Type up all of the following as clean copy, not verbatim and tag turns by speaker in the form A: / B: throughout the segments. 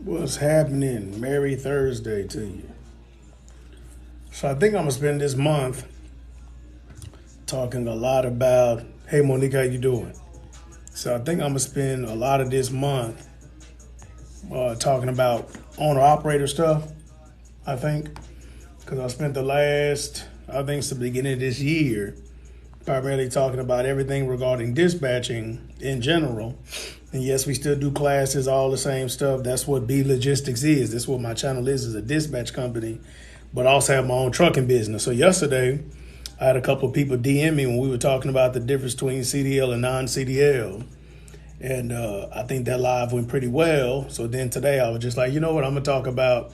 A: What's happening? Merry Thursday to you. So I think I'm gonna spend this month talking a lot about, hey Monique, how you doing? So I think I'm gonna spend a lot of this month talking about owner operator stuff. I think because I spent the last, I think it's the beginning of this year, primarily talking about everything regarding dispatching in general. And yes, we still do classes, all the same stuff. That's what B Logistics is. That's what my channel is a dispatch company, but I also have my own trucking business. So yesterday, I had a couple of people DM me when we were talking about the difference between CDL and non-CDL. And I think that live went pretty well. So then today I was just like, you know what, I'm gonna talk about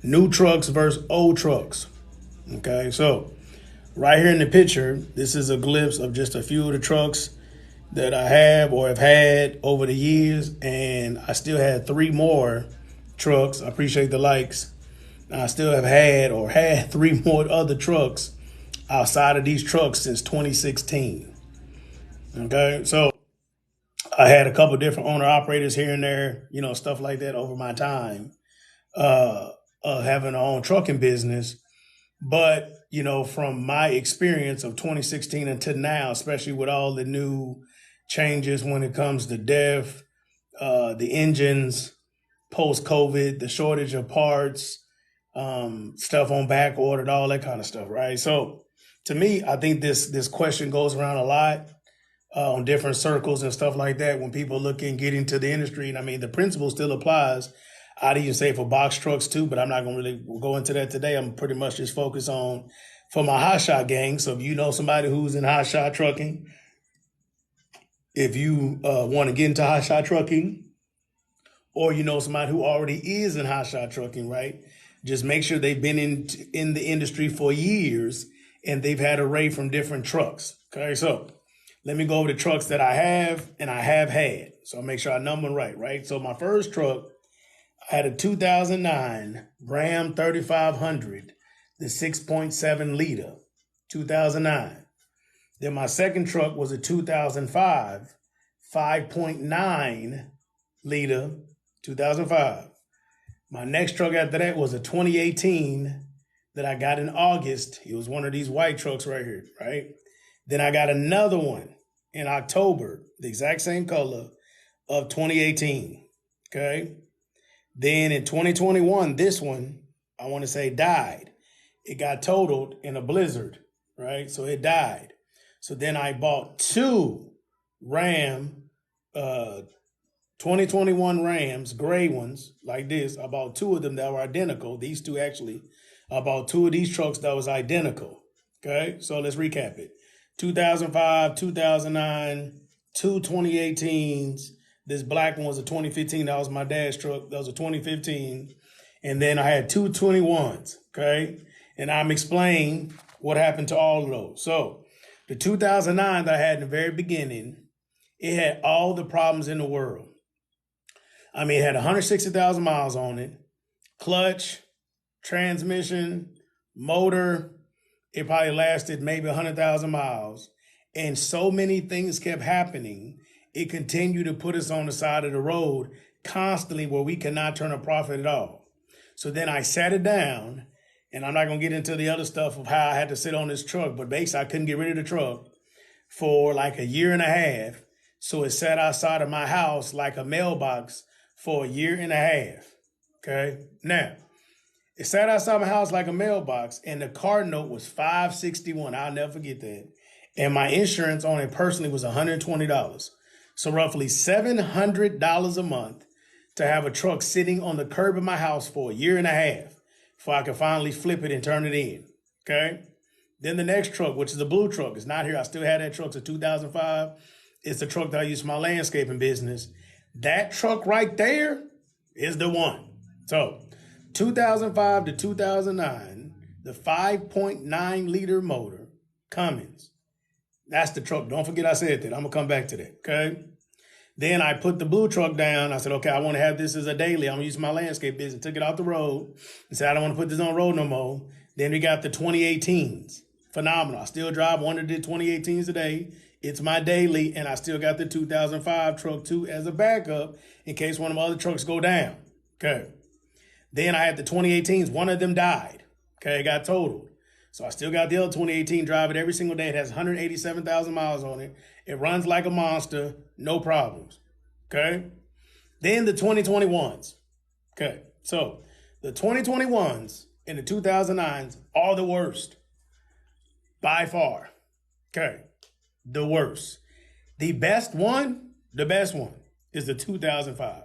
A: new trucks versus old trucks. Okay, so right here in the picture, this is a glimpse of just a few of the trucks that I have or have had over the years, and I still had 3 more trucks. I appreciate the likes. I still have had 3 more other trucks outside of these trucks since 2016. Okay, so I had a couple different owner operators here and there, stuff like that over my time, having an own trucking business. But, from my experience of 2016 until now, especially with all the new changes when it comes to DEF, the engines, post-COVID, the shortage of parts, stuff on back ordered, all that kind of stuff, right? So to me, I think this question goes around a lot on different circles and stuff like that when people look and get into the industry. And I mean, the principle still applies. I'd even say for box trucks too, but I'm not going to really go into that today. I'm pretty much just focused on for my Hotshot gang. So if you know somebody who's in Hotshot trucking, if you want to get into Hotshot trucking, or you know somebody who already is in Hotshot trucking, right? Just make sure they've been in the industry for years and they've had a array from different trucks. Okay, so let me go over the trucks that I have and I have had. So I'll make sure I number them right? So my first truck, I had a 2009 Ram 3500, the 6.7 liter, 2009. Then my second truck was a 2005 5.9 liter, 2005. My next truck after that was a 2018 that I got in August. It was one of these white trucks right here, right? Then I got another one in October, the exact same color of 2018, okay? Then in 2021, this one, I want to say died. It got totaled in a blizzard, right? So it died. So then I bought 2 Ram, 2021 Rams, gray ones like this. I bought 2 of them that were identical. These 2 actually. I bought 2 of these trucks that was identical. Okay, so let's recap it. 2005, 2009, 2 2018s. This black one was a 2015. That was my dad's truck. That was a 2015. And then I had 2 21s, okay? And I'm explaining what happened to all of those. So the 2009 that I had in the very beginning, it had all the problems in the world. I mean, it had 160,000 miles on it, clutch, transmission, motor. It probably lasted maybe 100,000 miles. And so many things kept happening. It continued to put us on the side of the road constantly where we could not turn a profit at all. So then I sat it down, and I'm not going to get into the other stuff of how I had to sit on this truck, but basically I couldn't get rid of the truck for like a year and a half. So it sat outside of my house like a mailbox for a year and a half, okay? Now, it sat outside my house like a mailbox, and the car note was $561. I'll never forget that. And my insurance on it personally was $120. So roughly $700 a month to have a truck sitting on the curb of my house for a year and a half before I could finally flip it and turn it in, okay? Then the next truck, which is the blue truck, is not here. I still had that truck. It's a 2005. It's the truck that I use for my landscaping business. That truck right there is the one. So 2005 to 2009, the 5.9 liter motor, Cummins. That's the truck. Don't forget I said that. I'm going to come back to that, okay? Then I put the blue truck down. I said, okay, I want to have this as a daily. I'm going to use my landscape business. Took it off the road and said, I don't want to put this on the road no more. Then we got the 2018s. Phenomenal. I still drive one of the 2018s a day. It's my daily, and I still got the 2005 truck too as a backup in case one of my other trucks go down, Okay. Then I had the 2018s. One of them died. Okay, it got totaled. So I still got the other 2018, drive it every single day. It has 187,000 miles on it. It runs like a monster, no problems. Okay. Then the 2021s. Okay. So the 2021s and the 2009s are the worst by far. Okay. The worst. The best one is the 2005.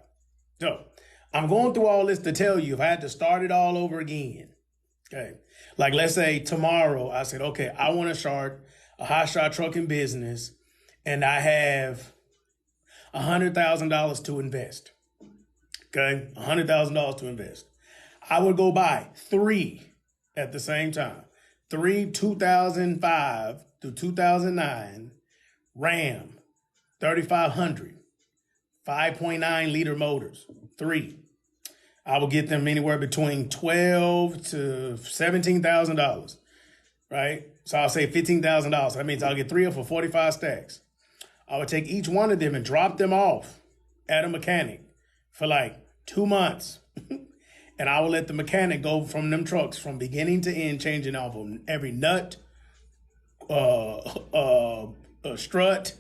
A: So I'm going through all this to tell you if I had to start it all over again. Okay. Like, let's say tomorrow I said, okay, I want to start a Hotshot trucking business and I have $100,000 to invest. Okay. $100,000 to invest. I would go buy 3 at the same time. 3 2005 to 2009 Ram 3500 5.9 liter motors. 3. I will get them anywhere between $12,000 to $17,000, right? So I'll say $15,000. That means I'll get 3 of them for 45 stacks. I would take each one of them and drop them off at a mechanic for like 2 months. And I will let the mechanic go from them trucks from beginning to end, changing off them every nut, strut,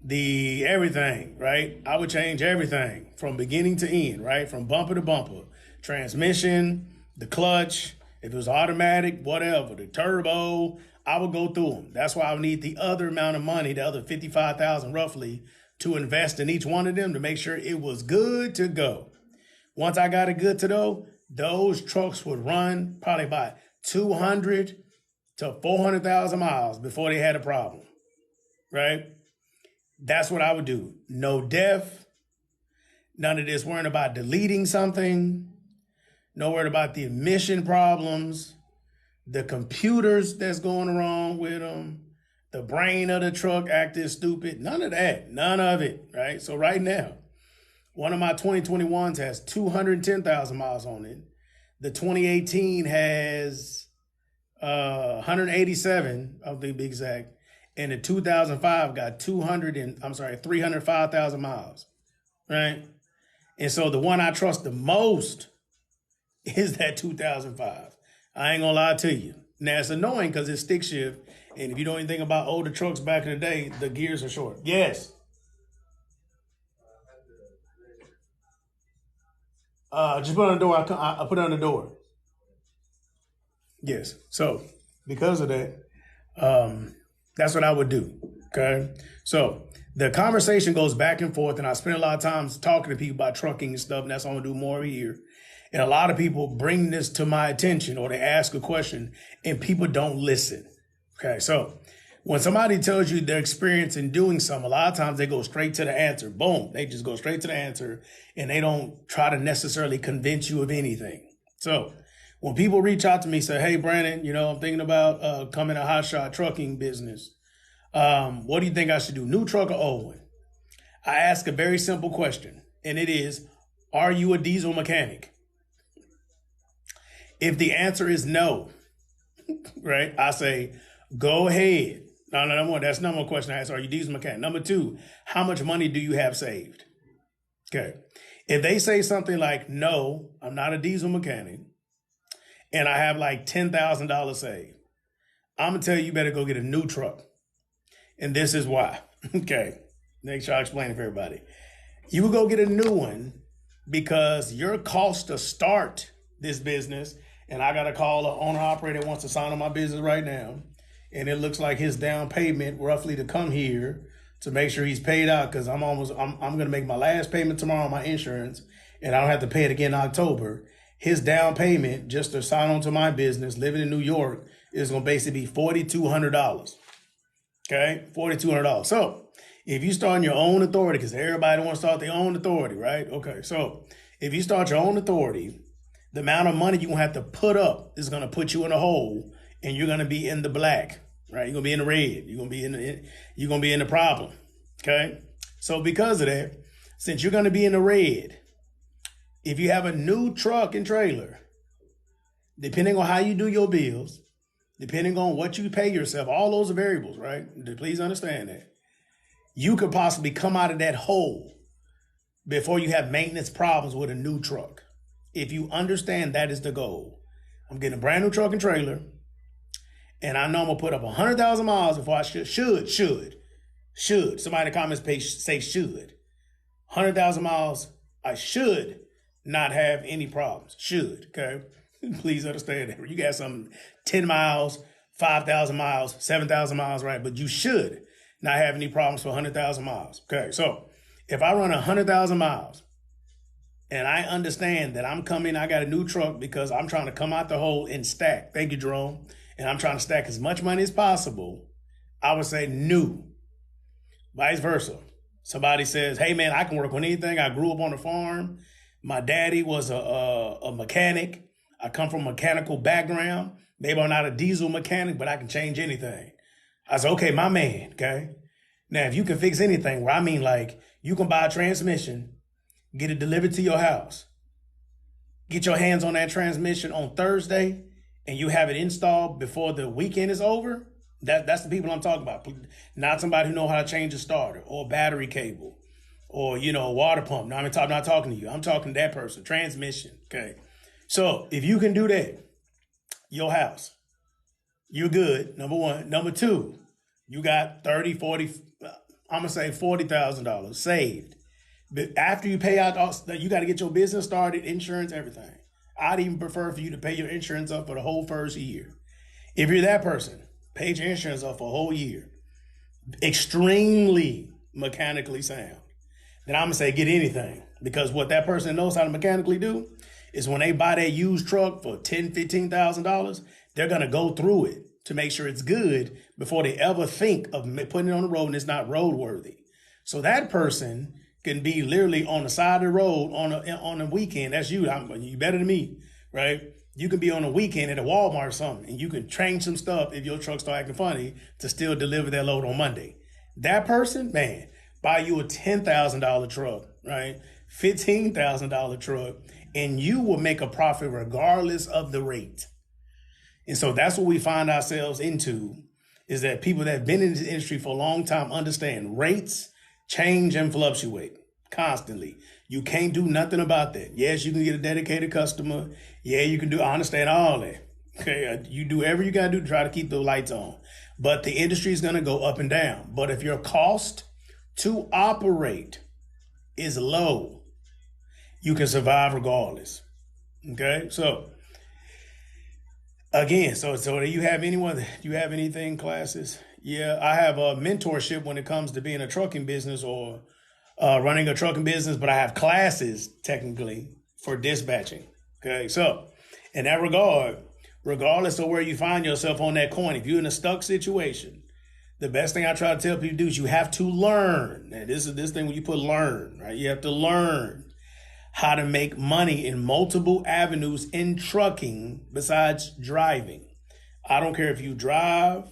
A: the everything, right? I would change everything from beginning to end, right? From bumper to bumper, transmission, the clutch, if it was automatic, whatever, the turbo, I would go through them. That's why I would need the other amount of money, the other 55,000 roughly, to invest in each one of them to make sure it was good to go. Once I got it good to go, those trucks would run probably about 200 to 400,000 miles before they had a problem, right? That's what I would do. No def, none of this worrying about deleting something, no worrying about the emission problems, the computers that's going wrong with them, the brain of the truck acting stupid, none of that, none of it, right? So right now, one of my 2021s has 210,000 miles on it. The 2018 has 187, I'll be exact. And the 2005 got 305,000 miles, right? And so the one I trust the most is that 2005. I ain't gonna lie to you. Now it's annoying because it's stick shift. And if you know anything about older trucks back in the day, the gears are short. Yes. Just put it on the door. I put it on the door. Yes. So because of that, that's what I would do. Okay. So the conversation goes back and forth, and I spend a lot of time talking to people about trucking and stuff, and that's what I'm gonna do more here. And a lot of people bring this to my attention or they ask a question and people don't listen. Okay. So when somebody tells you their experience in doing something, a lot of times they go straight to the answer. Boom. They just go straight to the answer and they don't try to necessarily convince you of anything. So when people reach out to me, say, hey, Brandon, I'm thinking about coming to Hotshot trucking business. What do you think I should do? New truck or old one? I ask a very simple question, and it is, are you a diesel mechanic? If the answer is no, right, I say, go ahead. No, number one, that's number one question I ask. Are you a diesel mechanic? Number 2, how much money do you have saved? Okay. If they say something like, no, I'm not a diesel mechanic, and I have like $10,000 saved, I'm going to tell you better go get a new truck. And this is why. Okay. Make sure I explain it for everybody. You would go get a new one because your cost to start this business, and I got to call an owner operator that wants to sign on my business right now, and it looks like his down payment roughly to come here to make sure he's paid out, because I'm going to make my last payment tomorrow on my insurance, and I don't have to pay it again in October. His down payment just to sign on to my business, living in New York, is going to basically be $4,200. Okay, $4,200. So if you start on your own authority, because everybody wants to start their own authority, right? Okay, so if you start your own authority, the amount of money you're going to have to put up is going to put you in a hole, and you're going to be in the black, right? You're going to be in the red. You're going to be in the problem. Okay, so because of that, since you're going to be in the red, if you have a new truck and trailer, depending on how you do your bills, depending on what you pay yourself, all those are variables, right? Please understand that. You could possibly come out of that hole before you have maintenance problems with a new truck. if you understand that is the goal. I'm getting a brand new truck and trailer, and I know I'm gonna put up 100,000 miles before I should. Somebody in the comments page say should. 100,000 miles, I should not have any problems. Should, okay? Please understand that. You got some 10 miles, 5,000 miles, 7,000 miles, right? But you should not have any problems for 100,000 miles. Okay, so if I run 100,000 miles and I understand that I'm coming, I got a new truck because I'm trying to come out the hole and stack. Thank you, Jerome. And I'm trying to stack as much money as possible. I would say new. Vice versa. Somebody says, hey, man, I can work on anything. I grew up on a farm. My daddy was a mechanic. I come from a mechanical background. Maybe I'm not a diesel mechanic, but I can change anything. I said, okay, my man, okay? Now, if you can fix anything, where I mean like you can buy a transmission, get it delivered to your house, get your hands on that transmission on Thursday, and you have it installed before the weekend is over, that's the people I'm talking about. Not somebody who know how to change a starter or a battery cable or, a water pump. No, I'm not talking to you. I'm talking to that person. Transmission, okay? So if you can do that, your house, you're good, number one. Number two, you got 30, 40, I'm going to say $40,000 saved. But after you pay out, you got to get your business started, insurance, everything. I'd even prefer for you to pay your insurance up for the whole first year. If you're that person, pay your insurance up for a whole year. Extremely mechanically sound. Then I'm going to say get anything. Because what that person knows how to mechanically do is when they buy that used truck for $10,000, $15,000, they're going to go through it to make sure it's good before they ever think of putting it on the road and it's not roadworthy. So that person can be literally on the side of the road on a weekend. That's you. You better than me, right? You can be on a weekend at a Walmart or something, and you can change some stuff if your truck start acting funny to still deliver that load on Monday. That person, man, buy you a $10,000 truck, right? $15,000 truck, and you will make a profit regardless of the rate. And so that's what we find ourselves into, is that people that have been in this industry for a long time understand rates change and fluctuate constantly. You can't do nothing about that. Yes, you can get a dedicated customer. Yeah, you can do, I understand all that. Okay, you do whatever you got to do to try to keep the lights on. But the industry is going to go up and down. But if your cost to operate is low, you can survive regardless. Okay, so again, so do you have anything classes? Yeah, I have a mentorship when it comes to being a trucking business or running a trucking business, but I have classes technically for dispatching. Okay, so in that regard, regardless of where you find yourself on that coin, if you're in a stuck situation, the best thing I try to tell people to do is you have to learn. And this thing when you put learn, right? You have to learn how to make money in multiple avenues in trucking besides driving. I don't care if you drive,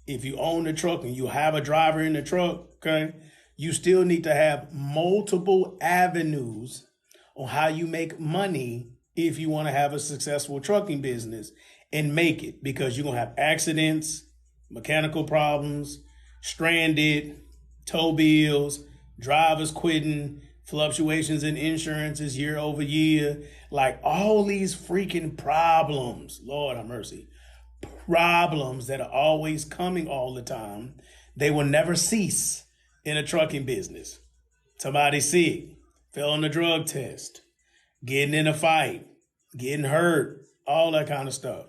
A: if you own the truck and you have a driver in the truck, okay? You still need to have multiple avenues on how you make money if you want to have a successful trucking business and make it, because you're going to have accidents, mechanical problems, stranded, tow bills, drivers quitting, fluctuations in insurances year over year, like all these freaking problems, Lord have mercy, problems that are always coming all the time. They will never cease in a trucking business. Somebody sick, fell on the drug test, getting in a fight, getting hurt, all that kind of stuff.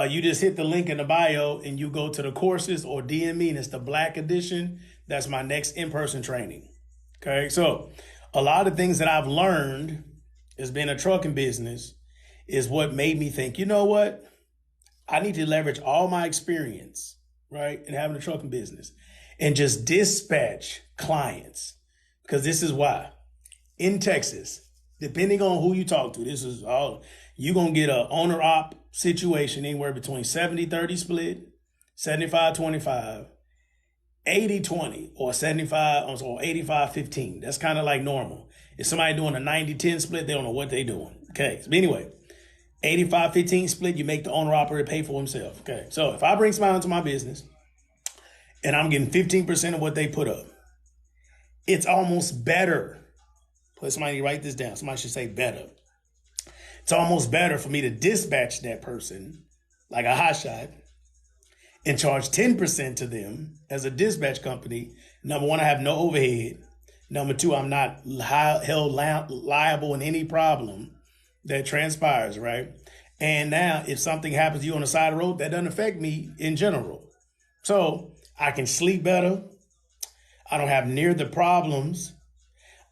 A: You just hit the link in the bio and you go to the courses or DM me, and it's the Black Edition. That's my next in-person training. Okay, so a lot of things that I've learned as being a trucking business is what made me think, you know what? I need to leverage all my experience, right, in having a trucking business and just dispatch clients. Because this is why. In Texas, depending on who you talk to, this is all, you're going to get an owner-op situation anywhere between 70-30 split, 75-25, 80-20, or 75 or 85-15. That's kind of like normal. If somebody doing a 90-10 split, they don't know what they're doing. Okay, so anyway, 85-15 split, you make the owner-operator pay for himself. Okay, so if I bring somebody into my business and I'm getting 15% of what they put up, it's almost better. Somebody write this down. Somebody should say better. It's almost better for me to dispatch that person like a hotshot and charge 10% to them as a dispatch company. Number one, I have no overhead. Number two, I'm not held liable in any problem that transpires, right? And now if something happens to you on the side of the road, that doesn't affect me in general. So I can sleep better. I don't have near the problems.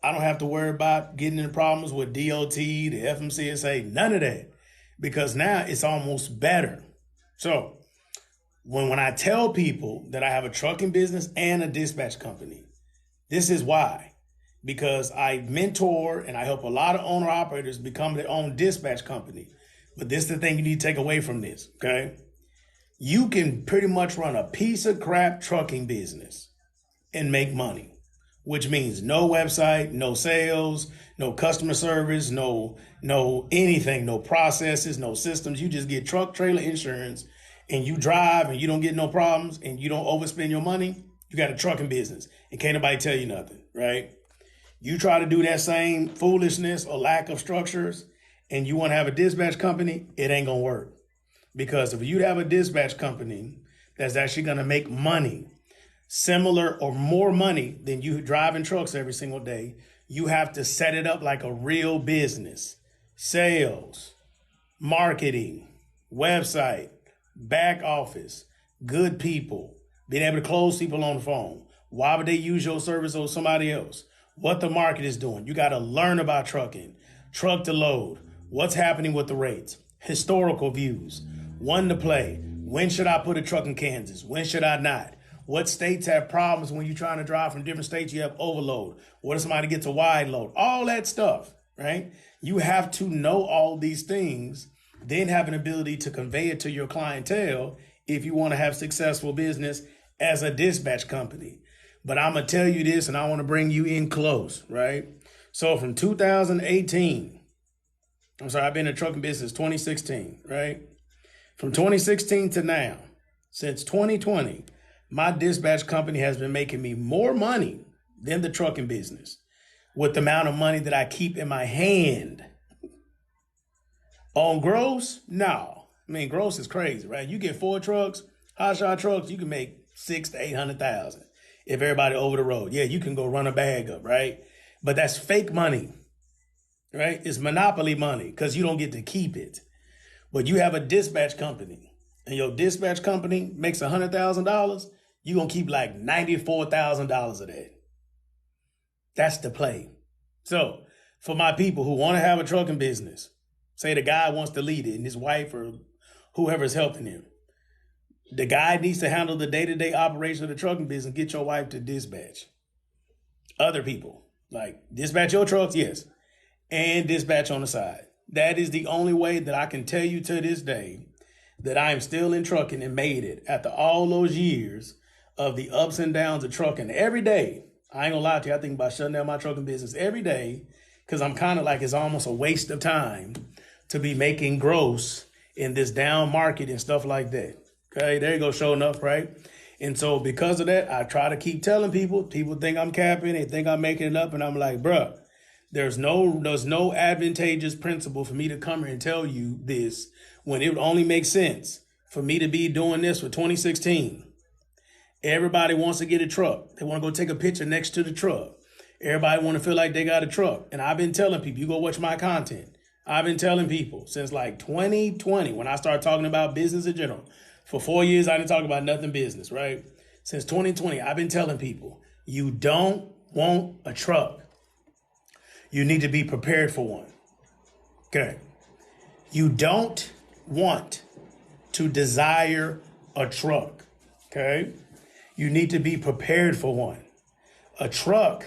A: I don't have to worry about getting into problems with DOT, the FMCSA, none of that, because now it's almost better. So when I tell people that I have a trucking business and a dispatch company, this is why. Because I mentor and I help a lot of owner operators become their own dispatch company. But this is the thing you need to take away from this, okay? You can pretty much run a piece of crap trucking business and make money, which means no website, no sales, no customer service, no anything, no processes, no systems. You just get truck trailer insurance and you drive and you don't get no problems and you don't overspend your money. You got a trucking business and can't nobody tell you nothing, right? You try to do that same foolishness or lack of structures and you want to have a dispatch company, it ain't going to work. Because if you have a dispatch company that's actually going to make money, similar or more money than you driving trucks every single day, you have to set it up like a real business. Sales, marketing, website, back office, good people, being able to close people on the phone. Why would they use your service over somebody else? What the market is doing. You got to learn about trucking, truck to load, what's happening with the rates, historical views, when to play. When should I put a truck in Kansas? When should I not? What states have problems when you're trying to drive from different states? You have overload. What if somebody gets a wide load? All that stuff, right? You have to know all these things, then have an ability to convey it to your clientele if you want to have successful business as a dispatch company. But I'm going to tell you this, and I want to bring you in close, right? So from 2018, I've been in the trucking business 2016, right? From 2016 to now, since 2020, my dispatch company has been making me more money than the trucking business with the amount of money that I keep in my hand. On gross, no. I mean, gross is crazy, right? You get 4 trucks, hotshot trucks, you can make 600,000 to 800,000 if everybody over the road. Yeah, you can go run a bag up, right? But that's fake money, right? It's monopoly money because you don't get to keep it. But you have a dispatch company and your dispatch company makes $100,000, you're going to keep like $94,000 of that. That's the play. So for my people who want to have a trucking business, say the guy wants to lead it and his wife or whoever's helping him, the guy needs to handle the day-to-day operation of the trucking business. Get your wife to dispatch other people, like dispatch your trucks, yes, and dispatch on the side. That is the only way that I can tell you to this day that I am still in trucking and made it after all those years of the ups and downs of trucking. Every day, I ain't gonna lie to you, I think about shutting down my trucking business every day because I'm kind of like it's almost a waste of time to be making gross in this down market and stuff like that. Okay, there you go, showing up, right? And so because of that, I try to keep telling people think I'm capping, they think I'm making it up, and I'm like, bruh, there's no advantageous principle for me to come here and tell you this when it would only make sense for me to be doing this for 2016. Everybody wants to get a truck. They want to go take a picture next to the truck. Everybody want to feel like they got a truck. And I've been telling people, you go watch my content. I've been telling people since like 2020, when I started talking about business in general. For 4 years, I didn't talk about nothing business, right? Since 2020, I've been telling people, you don't want a truck. You need to be prepared for one. Okay. You don't want to desire a truck. Okay. You need to be prepared for one. A truck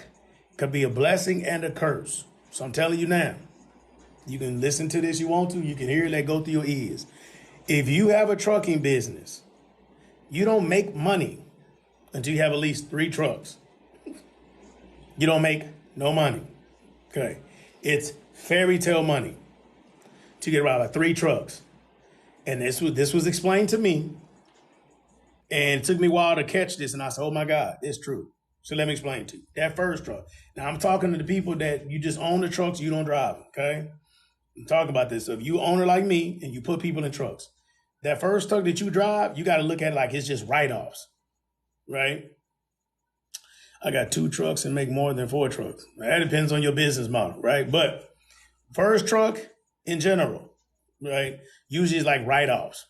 A: could be a blessing and a curse. So I'm telling you now, you can listen to this you want to. You can hear it, let go through your ears. If you have a trucking business, you don't make money until you have at least 3 trucks. You don't make no money. Okay. It's fairy tale money to get around like 3 trucks. And this was explained to me. And it took me a while to catch this. And I said, oh my God, it's true. So let me explain to you. That first truck. Now I'm talking to the people that you just own the trucks, you don't drive them. Okay. Talk about this. So if you owner like me and you put people in trucks, that first truck that you drive, you got to look at it like it's just write-offs, right? I got 2 trucks and make more than 4 trucks. That depends on your business model, right? But first truck in general, right? Usually it's like write-offs.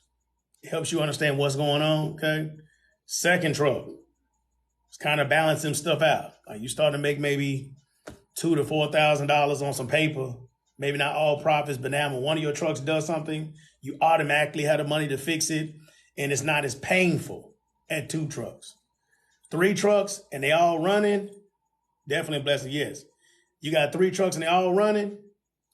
A: It helps you understand what's going on, okay? Second truck, it's kind of balancing stuff out. Like you start to make maybe $2,000 to $4,000 on some paper. Maybe not all profits, but now when one of your trucks does something, you automatically have the money to fix it, and it's not as painful at 2 trucks. 3 trucks and they all running, definitely a blessing, yes. You got 3 trucks and they all running,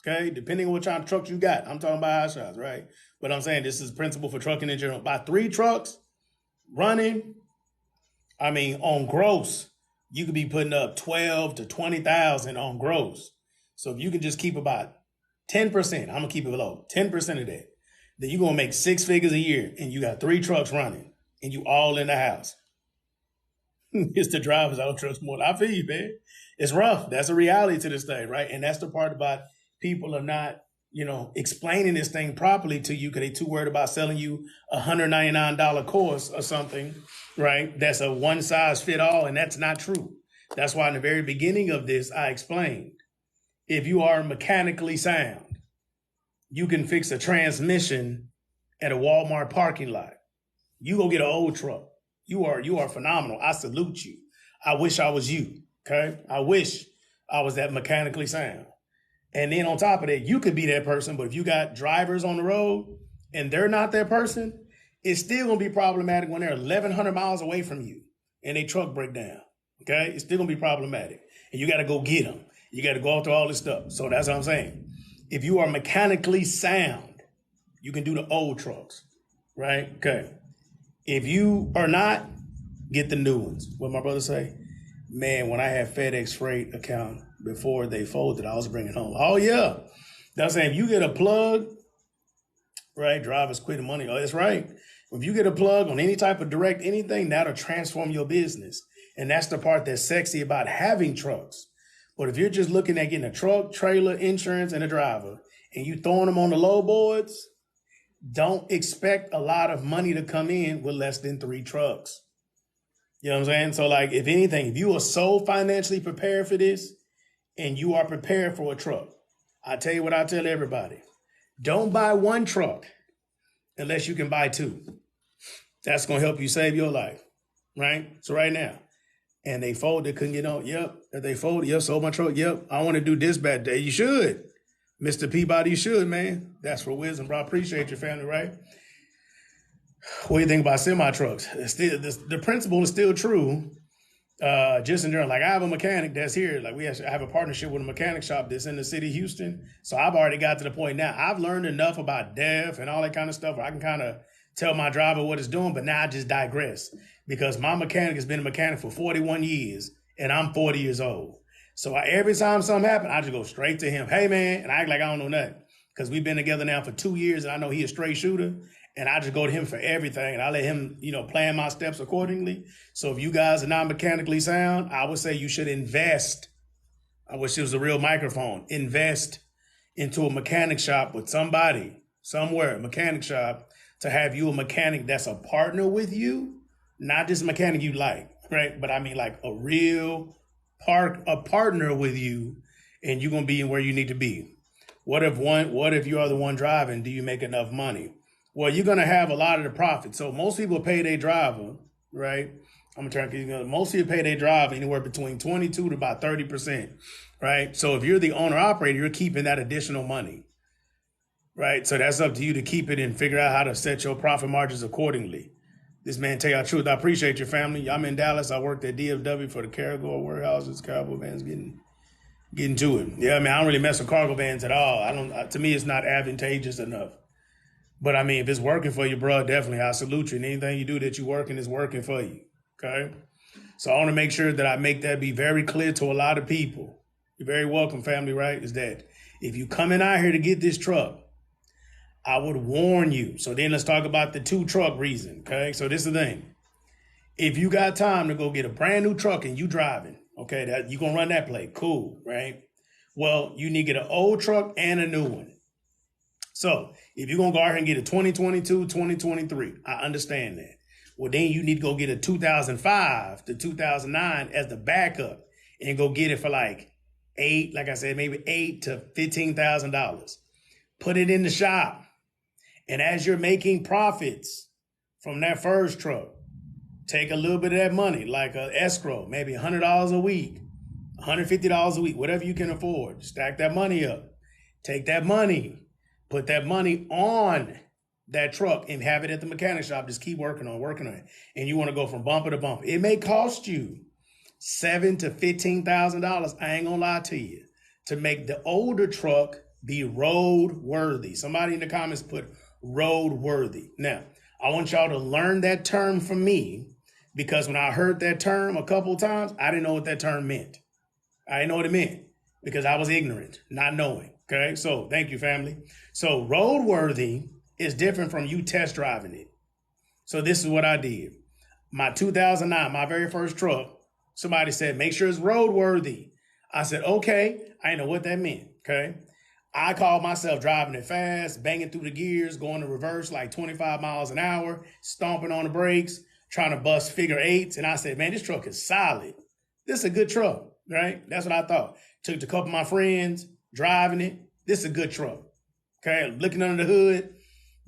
A: okay? Depending on what kind of trucks you got. I'm talking about Hotshots, right? But I'm saying this is principle for trucking in general. By 3 trucks running, I mean on gross, you could be putting up 12 to 20,000 on gross. So if you can just keep about 10%, I'm gonna keep it low, 10% of that, then you're gonna make 6 figures a year, and you got 3 trucks running, and you all in the house. It's the drivers I don't trust more. I feel you, man. It's rough. That's a reality to this thing, right? And that's the part about people are not, explaining this thing properly to you because they too worried about selling you a $199 course or something, right? That's a one size fit all, and that's not true. That's why in the very beginning of this, I explained, if you are mechanically sound, you can fix a transmission at a Walmart parking lot. You go get an old truck. You are phenomenal. I salute you. I wish I was you. Okay. I wish I was that mechanically sound. And then on top of that, you could be that person. But if you got drivers on the road and they're not that person, it's still going to be problematic when they're 1,100 miles away from you and they truck break down. Okay. It's still going to be problematic. And you got to go get them. You got to go through all this stuff. So that's what I'm saying. If you are mechanically sound, you can do the old trucks. Right. Okay. If you are not, get the new ones. What my brother say? Man, when I had FedEx Freight account before they folded, I was bringing home. Oh, yeah. That's saying if you get a plug, right, drivers quit the money. Oh, that's right. If you get a plug on any type of direct anything, that'll transform your business. And that's the part that's sexy about having trucks. But if you're just looking at getting a truck, trailer, insurance, and a driver, and you throwing them on the low boards, don't expect a lot of money to come in with less than 3 trucks. You know what I'm saying? So like, if anything, if you are so financially prepared for this and you are prepared for a truck, I tell you what I tell everybody. Don't buy 1 truck unless you can buy 2. That's going to help you save your life, right? So right now, and they folded, couldn't get on. Yep. If they folded, yep, sold my truck. Yep. I want to do dispatch day. You should. Mr. Peabody, you should, man. That's for wisdom, bro. I appreciate your family, right? What do you think about semi trucks? The principle is still true. Just in general, like I have a mechanic that's here. Like I have a partnership with a mechanic shop that's in the city of Houston. So I've already got to the point now. I've learned enough about DEF and all that kind of stuff where I can kind of tell my driver what it's doing. But now I just digress because my mechanic has been a mechanic for 41 years and I'm 40 years old. So every time something happens, I just go straight to him. Hey, man. And I act like I don't know nothing because we've been together now for 2 years and I know he's a straight shooter. And I just go to him for everything. And I let him, plan my steps accordingly. So if you guys are not mechanically sound, I would say you should invest. I wish it was a real microphone. Invest into a mechanic shop with somebody, somewhere, a mechanic shop, to have you a mechanic that's a partner with you, not just a mechanic you like, right? But I mean like a real partner with you, and you're going to be where you need to be. What if you are the one driving? Do you make enough money? Well, you're going to have a lot of the profit. So most people pay their driver, right? I'm going to try most people pay their driver anywhere between 22 to about 30%, right? So if you're the owner operator, you're keeping that additional money, right? So that's up to you to keep it and figure out how to set your profit margins accordingly. This man tell you the truth. I appreciate your family. I'm in Dallas. I worked at DFW for the cargo warehouses, cargo vans, getting to it. Yeah, I mean, I don't really mess with cargo vans at all. To me, it's not advantageous enough. But I mean, if it's working for you, bro, definitely, I salute you. And anything you do that you're working is working for you. Okay. So I want to make sure that I make that be very clear to a lot of people. You're very welcome, family, right? Is that if you coming out here to get this truck, I would warn you. So then let's talk about the 2 truck reason. Okay. So this is the thing. If you got time to go get a brand new truck and you driving, okay, that you going to run that play. Cool. Right. Well, you need to get an old truck and a new one. So if you're going to go out here and get a 2022, 2023, I understand that. Well, then you need to go get a 2005 to 2009 as the backup and go get it for like like I said, maybe $8,000 to $15,000. Put it in the shop. And as you're making profits from that first truck, take a little bit of that money, like an escrow, maybe $100 a week, $150 a week, whatever you can afford. Stack that money up. Take that money, put that money on that truck and have it at the mechanic shop. Just keep working on it. And you want to go from bumper to bumper. It may cost you $7,000 to $15,000. I ain't gonna lie to you, to make the older truck be road worthy. Somebody in the comments put road worthy. Now, I want y'all to learn that term from me, because when I heard that term a couple of times, I didn't know what that term meant. I didn't know what it meant because I was ignorant, not knowing. Okay, so thank you, family. So roadworthy is different from you test driving it. So this is what I did. My 2009, my very first truck, somebody said, make sure it's roadworthy. I said, okay. I didn't know what that meant. Okay. I called myself driving it fast, banging through the gears, going to reverse like 25 miles an hour, stomping on the brakes, trying to bust figure eights. And I said, man, this truck is solid. This is a good truck, right? That's what I thought. Took it to a couple of my friends, driving it. This is a good truck. Okay. Looking under the hood.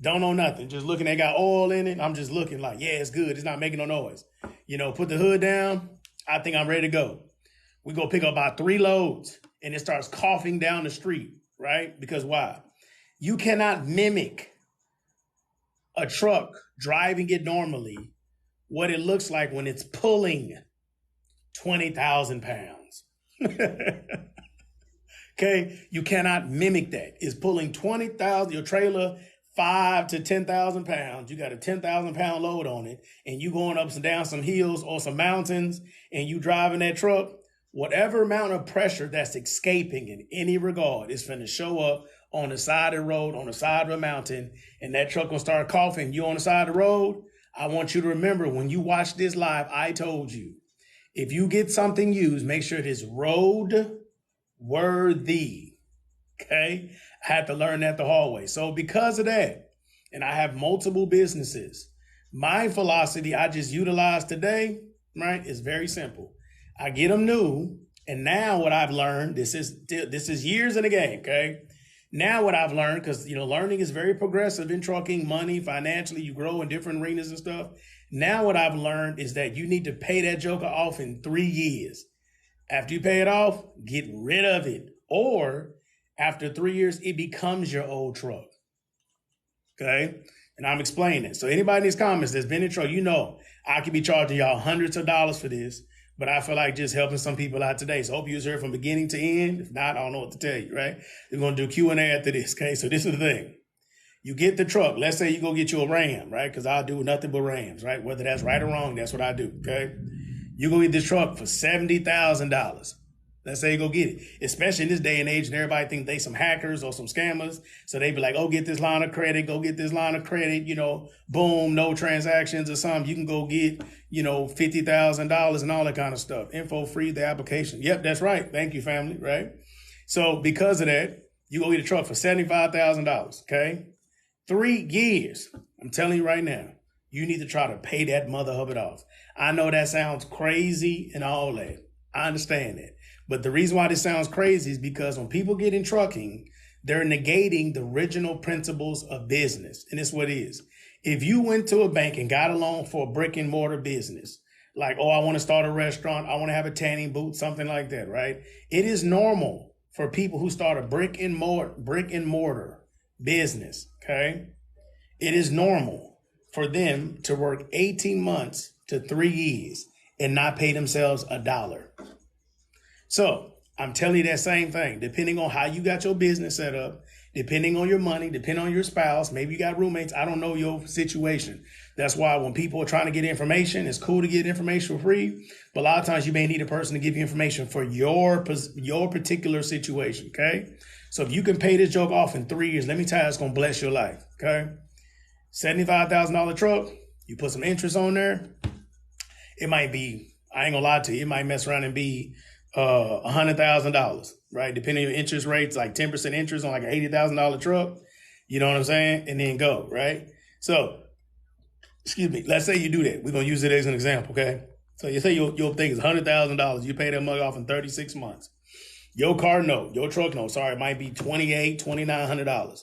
A: Don't know nothing. Just looking. They got oil in it. I'm just looking like, yeah, it's good. It's not making no noise. You know, put the hood down. I think I'm ready to go. We go pick up about 3 loads and it starts coughing down the street, right? Because why? You cannot mimic a truck driving it normally, what it looks like when it's pulling 20,000 pounds. Okay. You cannot mimic that. It's pulling 20,000, your trailer, 5 to 10,000 pounds. You got a 10,000 pound load on it and you going up and down some hills or some mountains and you driving that truck. Whatever amount of pressure that's escaping in any regard is going to show up on the side of the road, on the side of a mountain, and that truck will start coughing. You on the side of the road. I want you to remember when you watch this live, I told you, if you get something used, make sure it is road worthy. Okay. I had to learn that the hard way. So because of that, and I have multiple businesses, my philosophy I just utilize today, right, is very simple. I get them new. And now what I've learned, this is years in the game. Okay. Now what I've learned, because, you know, learning is very progressive in trucking, money, financially, you grow in different arenas and stuff. Now what I've learned is that you need to pay that joker off in 3 years. After you pay it off, get rid of it. Or after 3 years, it becomes your old truck. Okay. And I'm explaining it. So anybody in these comments that's been in truck, you know, I could be charging y'all hundreds of dollars for this, but I feel like just helping some people out today. So I hope you was here from beginning to end. If not, I don't know what to tell you, right? We're going to do Q&A after this. Okay. So this is the thing. You get the truck. Let's say you go get you a Ram, right? Because I'll do nothing but Rams, right? Whether that's right or wrong, that's what I do. Okay. You go get this truck for $70,000. Let's say you go get it, especially in this day and age, and everybody think they some hackers or some scammers. So they be like, oh, get this line of credit, go get this line of credit, you know, boom, no transactions or something. You can go get, you know, $50,000 and all that kind of stuff. Info free, the application. Yep, that's right. Thank you, family, right? So because of that, you go get a truck for $75,000, okay? 3 years. I'm telling you right now, you need to try to pay that mother of it off. I know that sounds crazy and all that. I understand that. But the reason why this sounds crazy is because when people get in trucking, they're negating the original principles of business. And it's what it is. If you went to a bank and got a loan for a brick and mortar business, like, oh, I want to start a restaurant, I want to have a tanning booth, something like that, right? It is normal for people who start a brick and mortar business, okay? It is normal for them to work 18 months to 3 years and not pay themselves $1. So I'm telling you that same thing, depending on how you got your business set up, depending on your money, depending on your spouse, maybe you got roommates. I don't know your situation. That's why when people are trying to get information, it's cool to get information for free. But a lot of times you may need a person to give you information for your particular situation. Okay. So if you can pay this joke off in 3 years, let me tell you, it's going to bless your life. Okay. $75,000 truck. You put some interest on there. It might be, I ain't gonna lie to you, it might mess around and be $100,000, right? Depending on your interest rates, like 10% interest on like an $80,000 truck. You know what I'm saying? And then go, right? So, excuse me, let's say you do that. We're going to use it as an example, okay? So you say your thing is $100,000. You pay that mug off in 36 months. Your car note, your truck note, sorry, it might be $2,900.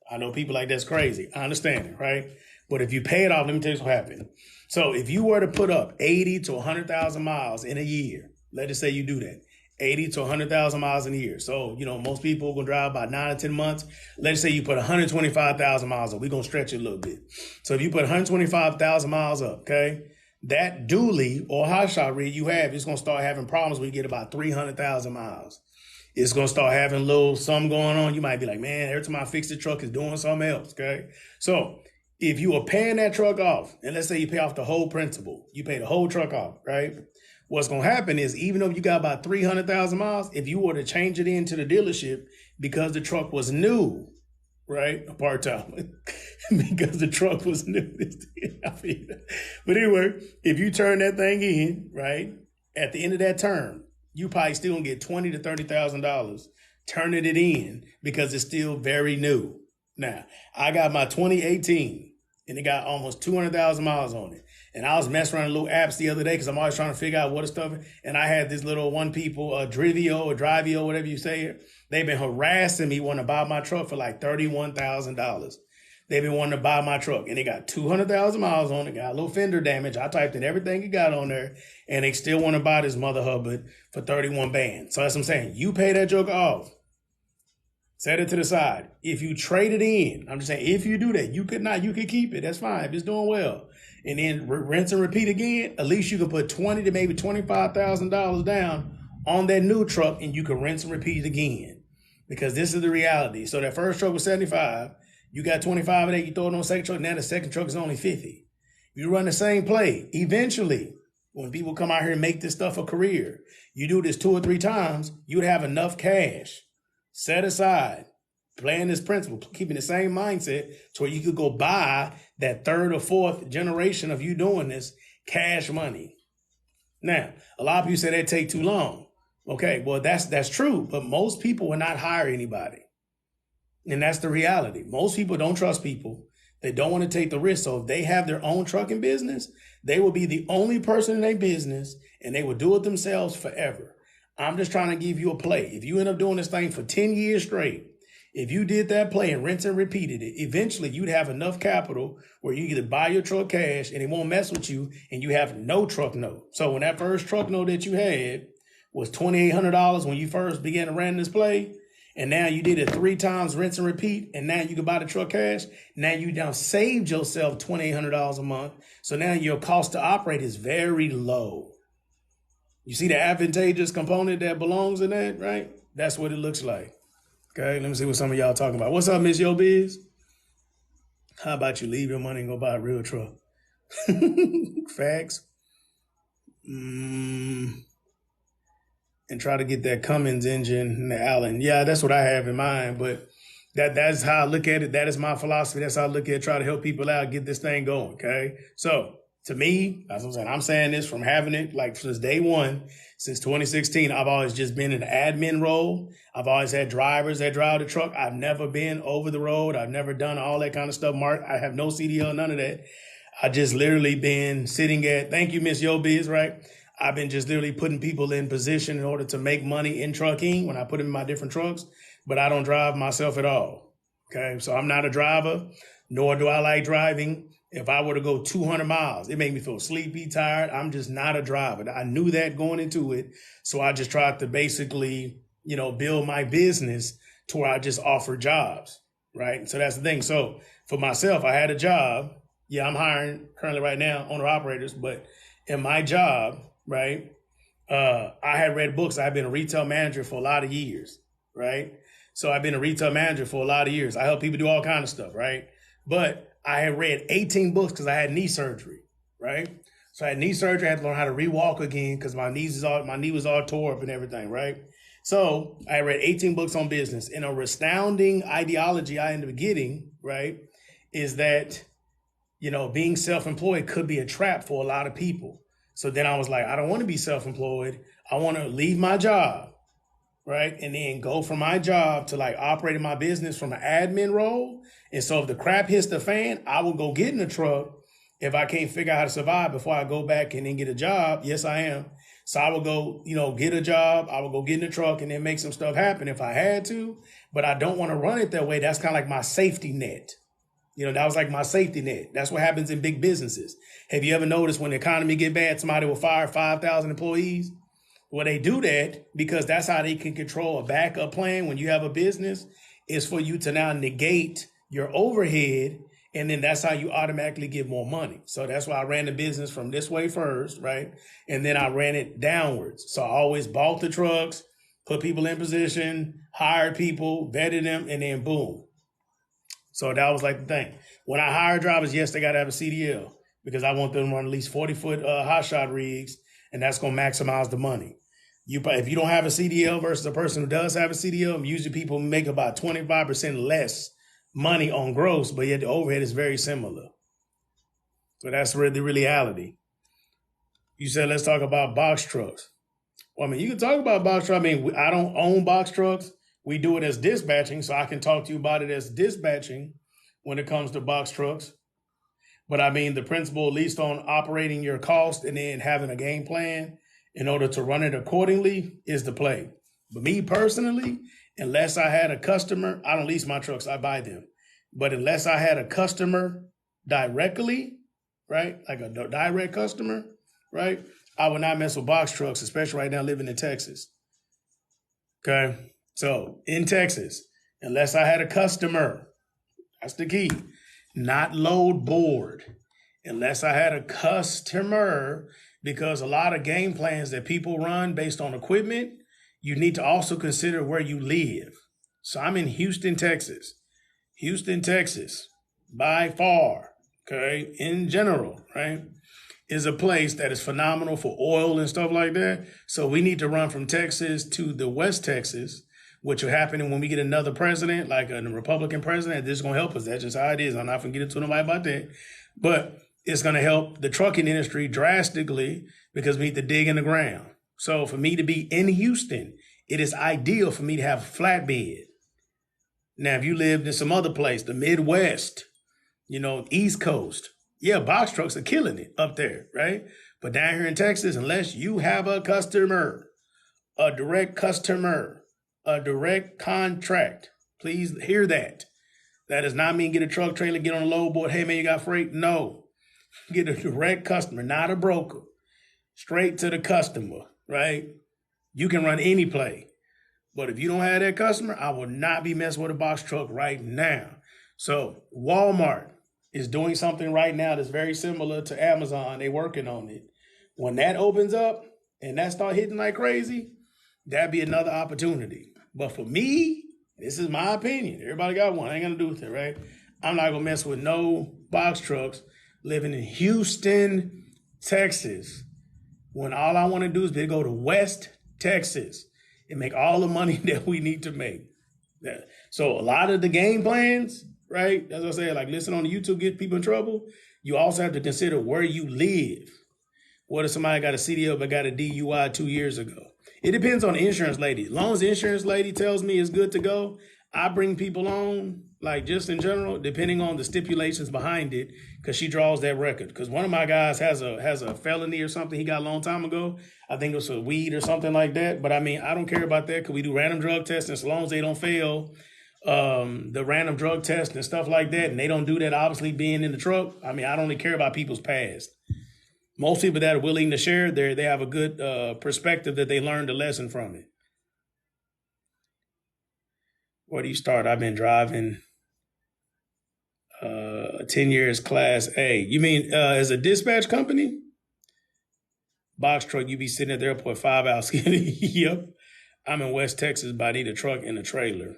A: I know people like that's crazy. I understand it, right? But if you pay it off, let me tell you what happened. So if you were to put up 80 to 100,000 miles in a year, let's just say you do that, 80 to 100,000 miles in a year. So, most people are going to drive about 9 or 10 months. Let's say you put 125,000 miles up. We're going to stretch it a little bit. So if you put 125,000 miles up, okay, that dually or hotshot rig you have is going to start having problems when you get about 300,000 miles. It's going to start having a little something going on. You might be like, man, every time I fix the truck, it's doing something else, okay? So if you are paying that truck off, and let's say you pay off the whole principal, you pay the whole truck off, right? What's going to happen is even though you got about 300,000 miles, if you were to change it into the dealership because the truck was new, right? Part-time, because the truck was new. But anyway, if you turn that thing in, right, at the end of that term, you probably still gonna get $20,000 to $30,000 turning it in because it's still very new. Now, I got my 2018 and it got almost 200,000 miles on it. And I was messing around with little apps the other day because I'm always trying to figure out what is stuff. And I had this little one people, Drivio or Drivio, whatever you say it. They've been harassing me wanting to buy my truck for like $31,000. They've been wanting to buy my truck and it got 200,000 miles on it, got a little fender damage. I typed in everything it got on there and they still want to buy this mother hubbard for 31 bands. So that's what I'm saying. You pay that joke off. Set it to the side. If you trade it in, I'm just saying, if you do that, you could keep it. That's fine. If it's doing well. And then rinse and repeat again, at least you can put $20,000 to maybe $25,000 down on that new truck and you can rinse and repeat it again. Because this is the reality. So that first truck was 75. You got 25 of that, you throw it on the second truck, now the second truck is only 50. You run the same play. Eventually, when people come out here and make this stuff a career, you do this 2 or 3 times, you'd have enough cash set aside, playing this principle, keeping the same mindset to where you could go buy that 3rd or 4th generation of you doing this cash money. Now, a lot of people say that take too long. Okay, well, that's true, but most people will not hire anybody. And that's the reality. Most people don't trust people. They don't want to take the risk. So if they have their own trucking business, they will be the only person in their business and they will do it themselves forever. I'm just trying to give you a play. If you end up doing this thing for 10 years straight, if you did that play and rinse and repeated it, eventually you'd have enough capital where you either buy your truck cash and it won't mess with you and you have no truck note. So when that first truck note that you had was $2,800 when you first began to run this play, and now you did it 3 times, rinse and repeat, and now you can buy the truck cash. Now you now saved yourself $2,800 a month. So now your cost to operate is very low. You see the advantageous component that belongs in that, right? That's what it looks like. Okay, let me see what some of y'all talking about. What's up, Miss Yo Biz? How about you leave your money and go buy a real truck? Facts. And try to get that Cummins engine in the Allen. Yeah, that's what I have in mind, but that's how I look at it. That is my philosophy. That's how I look at it, try to help people out, get this thing going, okay? So to me, that's what I'm saying this from having it like since day one, since 2016, I've always just been in an admin role. I've always had drivers that drive the truck. I've never been over the road. I've never done all that kind of stuff. Mark, I have no CDL, none of that. I just literally been sitting at, thank you, Miss Yo Biz, right? I've been just literally putting people in position in order to make money in trucking when I put them in my different trucks, but I don't drive myself at all. Okay. So I'm not a driver, nor do I like driving. If I were to go 200 miles, it made me feel sleepy, tired. I'm just not a driver. I knew that going into it. So I just tried to basically, build my business to where I just offer jobs. Right. So that's the thing. So for myself, I had a job. Yeah, I'm hiring currently right now owner operators, but in my job, right, I had read books. I've been a retail manager for a lot of years, right? So I've been a retail manager for a lot of years. I help people do all kinds of stuff, right? But I had read 18 books because I had knee surgery, right? So I had knee surgery. I had to learn how to re-walk again because my knee was all tore up and everything, right? So I read 18 books on business. And a astounding ideology I ended up getting, right, is that, being self-employed could be a trap for a lot of people. So then I was like, I don't want to be self-employed. I want to leave my job, right? And then go from my job to like operating my business from an admin role. And so if the crap hits the fan, I will go get in the truck if I can't figure out how to survive before I go back and then get a job. Yes, I am. So I will go, get a job. I will go get in the truck and then make some stuff happen if I had to. But I don't want to run it that way. That's kind of like my safety net. That was like my safety net. That's what happens in big businesses. Have you ever noticed when the economy get bad, somebody will fire 5,000 employees? Well, they do that because that's how they can control a backup plan when you have a business, is for you to now negate your overhead. And then that's how you automatically get more money. So that's why I ran the business from this way first, right? And then I ran it downwards. So I always bought the trucks, put people in position, hired people, vetted them, and then boom. So that was like the thing. When I hire drivers, yes, they got to have a CDL because I want them to run at least 40-foot Hotshot rigs, and that's going to maximize the money. If you don't have a CDL versus a person who does have a CDL, usually people make about 25% less money on gross, but yet the overhead is very similar. So that's really the reality. You said, let's talk about box trucks. Well, you can talk about box trucks. I don't own box trucks. We do it as dispatching, so I can talk to you about it as dispatching when it comes to box trucks. But the principle, at least on operating your cost and then having a game plan in order to run it accordingly, is the play. But me personally, unless I had a customer, I don't lease my trucks, I buy them. But unless I had a customer directly, right, like a direct customer, right, I would not mess with box trucks, especially right now living in Texas. Okay. So in Texas, unless I had a customer, that's the key, not load board, unless I had a customer, because a lot of game plans that people run based on equipment, you need to also consider where you live. So I'm in Houston, Texas. Houston, Texas, by far, okay, in general, right, is a place that is phenomenal for oil and stuff like that. So we need to run from Texas to the West Texas, which will happen when we get another president, like a Republican president. This is going to help us. That's just how it is. I'm not going to get into nobody about that. But it's going to help the trucking industry drastically because we need to dig in the ground. So for me to be in Houston, it is ideal for me to have a flatbed. Now, if you lived in some other place, the Midwest, East Coast, yeah, box trucks are killing it up there, right? But down here in Texas, unless you have a customer, a direct customer, a direct contract, please hear that. That does not mean get a truck trailer, get on a load board. Hey, man, you got freight? No. Get a direct customer, not a broker. Straight to the customer, right? You can run any play. But if you don't have that customer, I will not be messing with a box truck right now. So Walmart is doing something right now that's very similar to Amazon. They're working on it. When that opens up and that start hitting like crazy, that'd be another opportunity. But for me, this is my opinion. Everybody got one. I ain't gonna do with it, right? I'm not gonna mess with no box trucks living in Houston, Texas, when all I want to do is go to West Texas and make all the money that we need to make. Yeah. So a lot of the game plans, right? As I said, like listen on the YouTube, get people in trouble. You also have to consider where you live. What if somebody got a CDL but got a DUI 2 years ago? It depends on the insurance lady. As long as the insurance lady tells me it's good to go, I bring people on, like just in general, depending on the stipulations behind it, because she draws that record. Because one of my guys has a felony or something he got a long time ago. I think it was for weed or something like that. But I don't care about that because we do random drug tests, and as long as they don't fail the random drug test and stuff like that, and they don't do that obviously being in the truck, I don't really care about people's past. Most people that are willing to share, they have a good perspective that they learned a lesson from it. Where do you start? I've been driving 10 years Class A. You mean as a dispatch company? Box truck, you be sitting at the airport 5 hours. Yep. I'm in West Texas, but I need a truck and a trailer.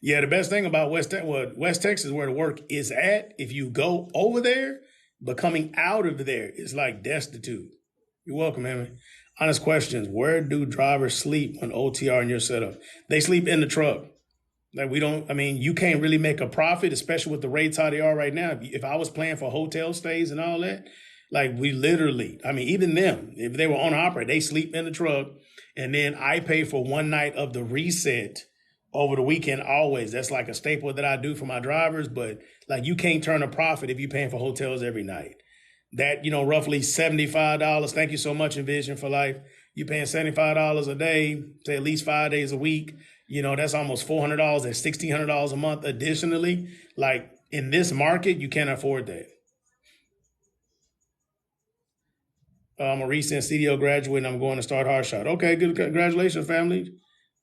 A: Yeah, the best thing about West Texas, where the work is at, if you go over there, but coming out of there is like destitute. You're welcome, man. Honest questions. Where do drivers sleep when OTR in your setup? They sleep in the truck. Like you can't really make a profit, especially with the rates how they are right now. If I was paying for hotel stays and all that, Like we literally, I mean, even them, if they were owner operator, they sleep in the truck, and then I pay for one night of the reset over the weekend always. That's like a staple that I do for my drivers. But like you can't turn a profit if you're paying for hotels every night. That, roughly $75. Thank you so much, Envision for Life. You're paying $75 a day, say at least 5 days a week. That's almost $400. That's $1,600 a month additionally. Like in this market, you can't afford that. I'm a recent CDO graduate and I'm going to start Hotshot. Okay, good. Congratulations, family.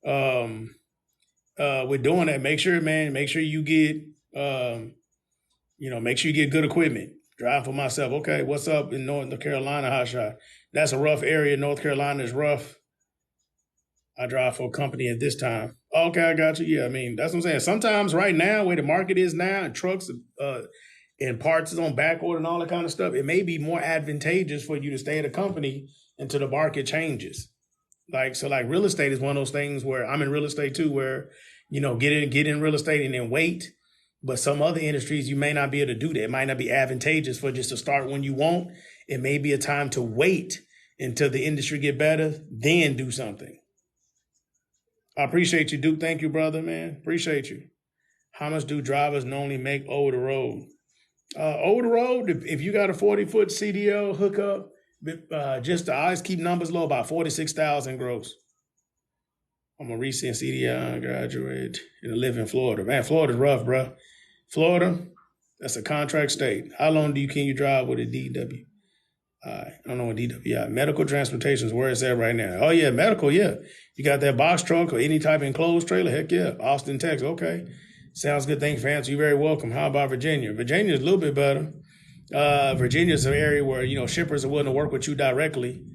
A: We're doing that. Make sure you get, make sure you get good equipment. Drive for myself. Okay, what's up in North Carolina, Hotshot? That's a rough area. North Carolina is rough. I drive for a company at this time. Okay, I got you. Yeah, I mean, that's what I'm saying. Sometimes right now, where the market is now, and trucks and parts is on back order and all that kind of stuff, it may be more advantageous for you to stay at a company until the market changes. Like real estate is one of those things where I'm in real estate too, where, get in real estate and then wait. But some other industries, you may not be able to do that. It might not be advantageous for just to start when you want. It may be a time to wait until the industry get better, then do something. I appreciate you, Duke. Thank you, brother, man. Appreciate you. How much do drivers normally make over the road? Over the road, if you got a 40-foot CDL hookup, just to always keep numbers low, about 46,000 gross. I'm a recent CDL graduate and I live in Florida. Man, Florida's rough, bro. Florida, that's a contract state. How long can you drive with a DW? I don't know what DWI. Medical transportation is where it's at right now. Oh, yeah, medical, yeah. You got that box truck or any type of enclosed trailer? Heck yeah. Austin, Texas, okay. Sounds good. Thanks for answering. You're very welcome. How about Virginia? Virginia is a little bit better. Virginia is an area where, shippers are willing to work with you directly.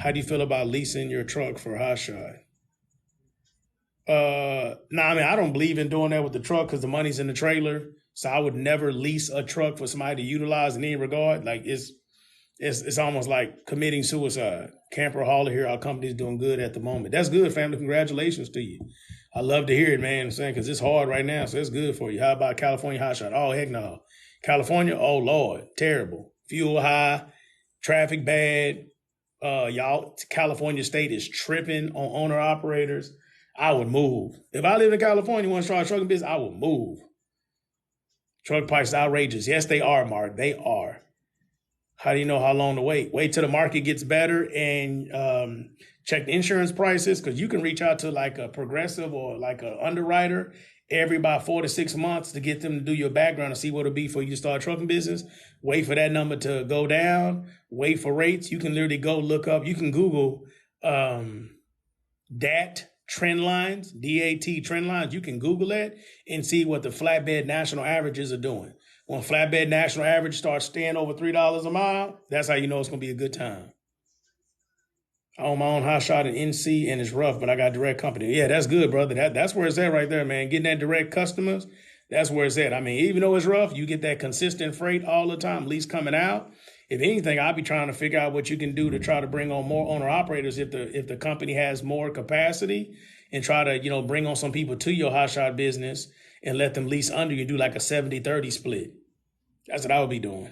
A: How do you feel about leasing your truck for Hotshot? I don't believe in doing that with the truck because the money's in the trailer. So I would never lease a truck for somebody to utilize in any regard. Like it's almost like committing suicide. Camper hauler here, our company's doing good at the moment. That's good, family. Congratulations to you. I love to hear it, man. I'm saying because it's hard right now, so it's good for you. How about California Hotshot? Oh, heck no. California, oh Lord, terrible. Fuel high, traffic bad. Y'all, California state is tripping on owner operators. I would move. If I live in California, want to start a trucking business, I would move. Truck prices outrageous. Yes, they are, Mark. They are. How do you know how long to wait? Wait till the market gets better and check the insurance prices because you can reach out to like a Progressive or like an underwriter every about 4 to 6 months to get them to do your background and see what it'll be for you to start a trucking business. Wait for that number to go down. Wait for rates. You can literally go look up. You can Google DAT trend lines, DAT trend lines. You can Google that and see what the flatbed national averages are doing. When flatbed national average starts staying over $3 a mile, that's how you know it's going to be a good time. I own my own Hotshot in NC and it's rough, but I got direct company. Yeah, that's good, brother. That's where it's at right there, man. Getting that direct customers, that's where it's at. I mean, even though it's rough, you get that consistent freight all the time, lease coming out. If anything, I'll be trying to figure out what you can do to try to bring on more owner operators if the company has more capacity and try to, bring on some people to your Hotshot business and let them lease under you, do like a 70-30 split. That's what I would be doing.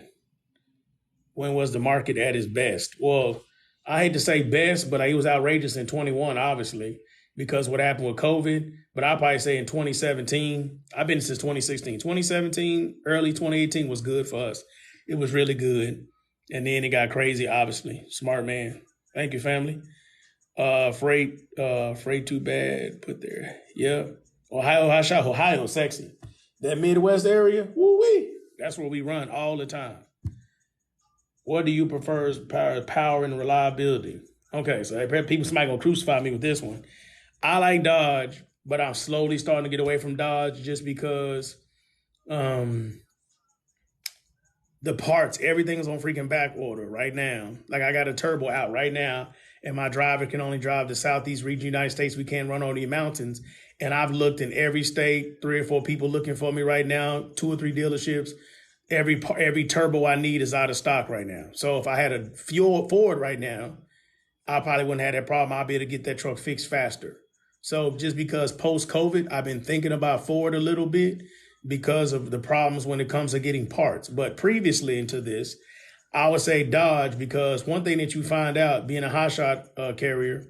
A: When was the market at its best? Well, I hate to say best, but it was outrageous in 21, obviously, because what happened with COVID. But I'll probably say in 2017, I've been since 2016. 2017, early 2018 was good for us. It was really good. And then it got crazy, obviously. Smart man. Thank you, family. Freight too bad. Put there. Yeah. Ohio, sexy. That Midwest area, woo-wee. That's where we run all the time. What do you prefer as power and reliability? Okay, so somebody gonna crucify me with this one. I like Dodge, but I'm slowly starting to get away from Dodge just because the parts, everything's on freaking back order right now. Like I got a turbo out right now, and my driver can only drive the Southeast region of the United States. We can't run on the mountains. And I've looked in every state, 3 or 4 people looking for me right now, 2 or 3 dealerships. Every turbo I need is out of stock right now. So if I had a Ford right now, I probably wouldn't have that problem. I'll be able to get that truck fixed faster. So just because post-COVID, I've been thinking about Ford a little bit because of the problems when it comes to getting parts. But previously into this, I would say Dodge, because one thing that you find out being a Hotshot carrier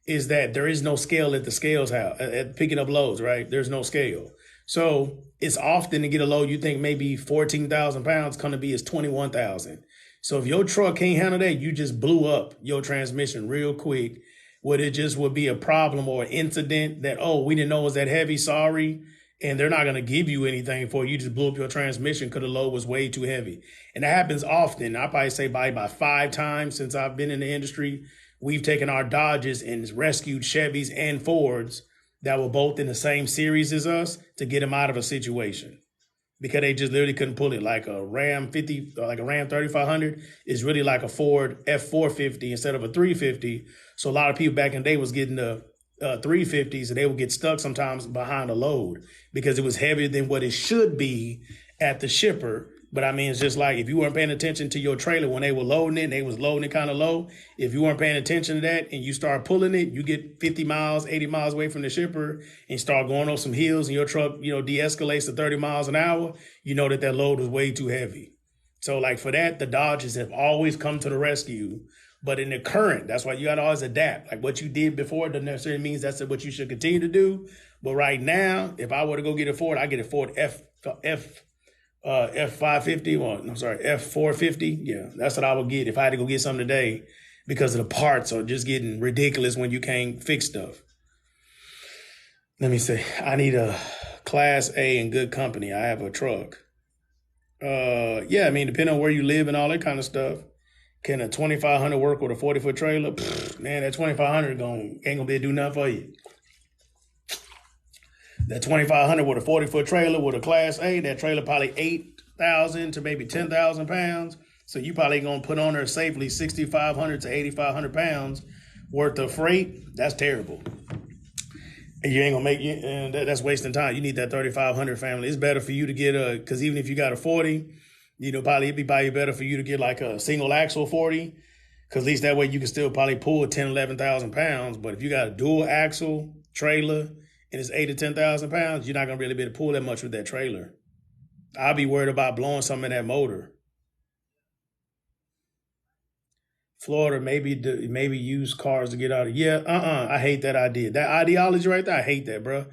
A: is that there is no scale at the scales house at picking up loads, right? There's no scale. So it's often to get a load you think maybe 14,000 pounds going to be is 21,000. So if your truck can't handle that, you just blew up your transmission real quick. Would it just would be a problem or an incident that, oh, we didn't know it was that heavy, sorry. And they're not going to give you anything for it. You just blew up your transmission because the load was way too heavy. And that happens often. I probably say by about 5 times since I've been in the industry, we've taken our Dodges and rescued Chevys and Fords that were both in the same series as us to get them out of a situation because they just literally couldn't pull it. Like a Ram 50, like a Ram 3500 is really like a Ford F450 instead of a 350. So a lot of people back in the day was getting the 350s and they would get stuck sometimes behind a load because it was heavier than what it should be at the shipper. But I mean, it's just like if you weren't paying attention to your trailer when they were loading it and they was loading it kind of low, if you weren't paying attention to that and you start pulling it, you get 50 miles, 80 miles away from the shipper and you start going on some hills and your truck, de-escalates to 30 miles an hour, you know that load was way too heavy. So like for that, the Dodges have always come to the rescue. But in the current, that's why you got to always adapt. Like what you did before doesn't necessarily mean that's what you should continue to do. But right now, if I were to go get a Ford, I get a Ford F550, or I'm sorry, F450. Yeah, that's what I would get if I had to go get something today because of the parts are just getting ridiculous when you can't fix stuff. Let me see. I need a Class A in good company. I have a truck. Yeah, I mean, depending on where you live and all that kind of stuff. Can a 2500 work with a 40-foot trailer? Man, that 2500 ain't gonna be able to do nothing for you. That 2500 with a 40-foot trailer with a Class A, that trailer probably 8,000 to maybe 10,000 pounds. So you probably gonna put on there safely 6,500 to 8,500 pounds worth of freight. That's terrible. And you ain't gonna make and that's wasting time. You need that 3,500 family. It's better for you to get because even if you got a 40. Probably it'd be better for you to get like a single axle 40, because at least that way you can still probably pull 10, 11,000 pounds. But if you got a dual axle trailer and it's 8 to 10,000 pounds, you're not gonna really be able to pull that much with that trailer. I'll be worried about blowing something in that motor. Florida, maybe use cars to get out of. Yeah, I hate that idea. That ideology right there, I hate that, bro.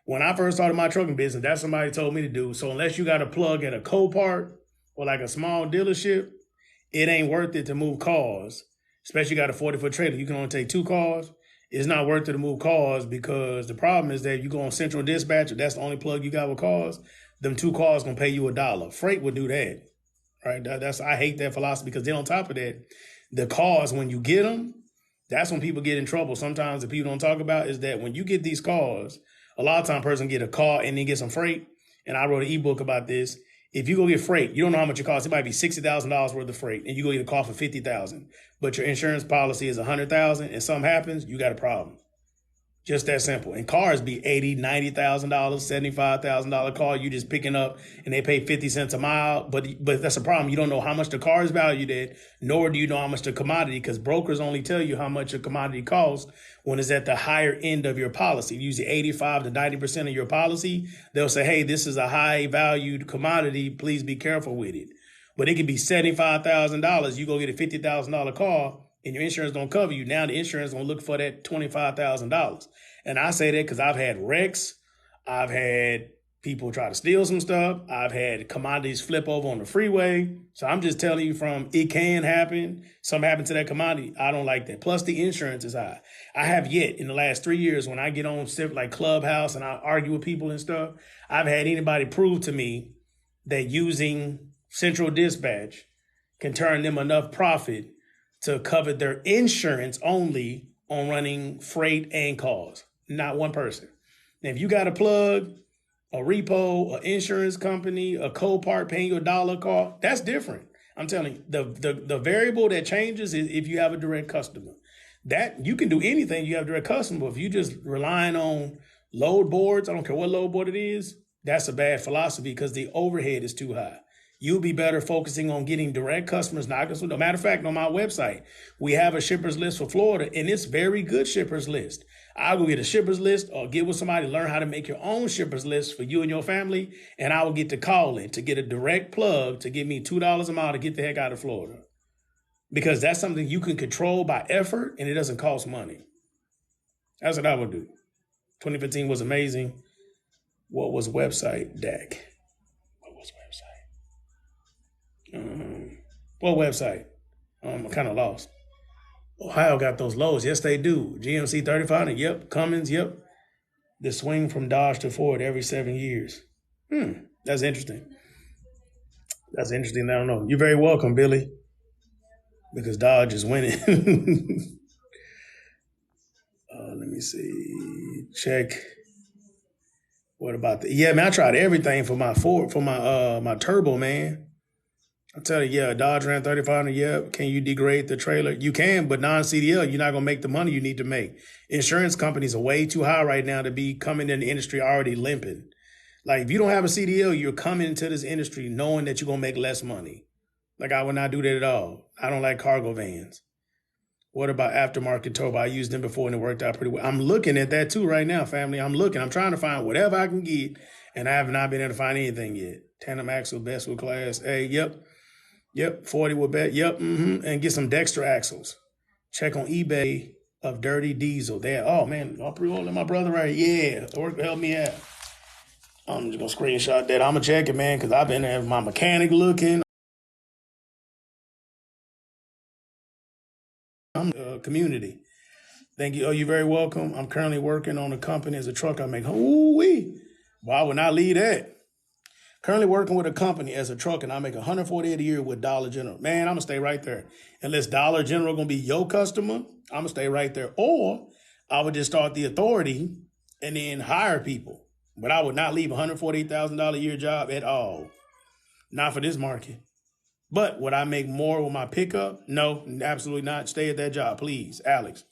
A: When I first started my trucking business, that's somebody told me to do. So unless you got a plug at a Copart or like a small dealership, it ain't worth it to move cars. Especially you got a 40-foot trailer. You can only take 2 cars. It's not worth it to move cars because the problem is that you go on Central Dispatch, if that's the only plug you got with cars, them 2 cars gonna pay you $1. Freight would do that, right? I hate that philosophy because then on top of that, the cars, when you get them, that's when people get in trouble. Sometimes the people don't talk about is that when you get these cars, a lot of time person get a car and then get some freight. And I wrote an ebook about this. If you go get freight, you don't know how much it costs. It might be $60,000 worth of freight, and you go get a car for $50,000. But your insurance policy is $100,000, and something happens, you got a problem. Just that simple. And cars be $80,000, $90,000, $75,000 car you just picking up, and they pay 50 cents a mile. But that's a problem. You don't know how much the car is valued at, nor do you know how much the commodity, because brokers only tell you how much a commodity costs when it's at the higher end of your policy. Usually 85 to 90% of your policy, they'll say, hey, this is a high valued commodity. Please be careful with it. But it could be $75,000. You go get a $50,000 car, and your insurance don't cover you. Now the insurance gonna look for that $25,000. And I say that because I've had wrecks. I've had people try to steal some stuff. I've had commodities flip over on the freeway. So I'm just telling you it can happen. Something happened to that commodity. I don't like that. Plus the insurance is high. I have yet in the last 3 years when I get on like Clubhouse and I argue with people and stuff, I've had anybody prove to me that using Central Dispatch can turn them enough profit to cover their insurance only on running freight and cars. Not one person. Now, if you got a plug, a repo, an insurance company, a Copart paying you $1 car, that's different. I'm telling you, the variable that changes is if you have a direct customer. That you can do anything you have a direct customer. If you just relying on load boards, I don't care what load board it is, that's a bad philosophy because the overhead is too high. You'll be better focusing on getting direct customers. Not as a matter of fact, on my website, we have a shippers list for Florida, and it's very good shippers list. I'll go get a shippers list or get with somebody to learn how to make your own shippers list for you and your family, and I will get to call in to get a direct plug to give me $2 a mile to get the heck out of Florida. because that's something you can control by effort and it doesn't cost money. That's what I would do. 2015 was amazing. What was website? DAC. What was website? What website? I'm kind of lost. Ohio got those lows. Yes, they do. GMC 35. Yep. Cummins. Yep. The swing from Dodge to Ford every 7 years. That's interesting. That's interesting. I don't know. You're very welcome, Billy, because Dodge is winning. Let me see. Check. What about the? Yeah, man. I tried everything for my Ford, for my turbo, man. I tell you, yeah, Dodge Ram 3500. Yeah, can you degrade the trailer? You can, but non-CDL, you're not gonna make the money you need to make. Insurance companies are way too high right now to be coming in the industry already limping. Like, if you don't have a CDL, you're coming into this industry knowing that you're gonna make less money. Like, I would not do that at all. I don't like cargo vans. What about aftermarket turbo? I used them before and it worked out pretty well. I'm looking at that too right now, family. I'm looking. I'm trying to find whatever I can get, and I have not been able to find anything yet. Tandem axle, best with class A. Yep. 40 with bet. Yep. And get some Dexter axles. Check on eBay of dirty diesel. There. Oh man, I'll pre-order my brother right here. Yeah, work help me out. I'm just gonna screenshot that. I'm gonna check it, man, because I've been there. My mechanic looking. I'm community. Thank you. Oh, you're very welcome. I'm currently working on a company as a truck I make. Ooh-wee. Well, I would not leave that. Currently working with a company as a truck, and I make $148 a year with Dollar General. Man, I'm gonna stay right there. Unless Dollar General gonna be your customer, I'm gonna stay right there. Or I would just start the authority and then hire people. But I would not leave $148,000 a year job at all. Not for this market. But would I make more with my pickup? No, absolutely not. Stay at that job, please, Alex.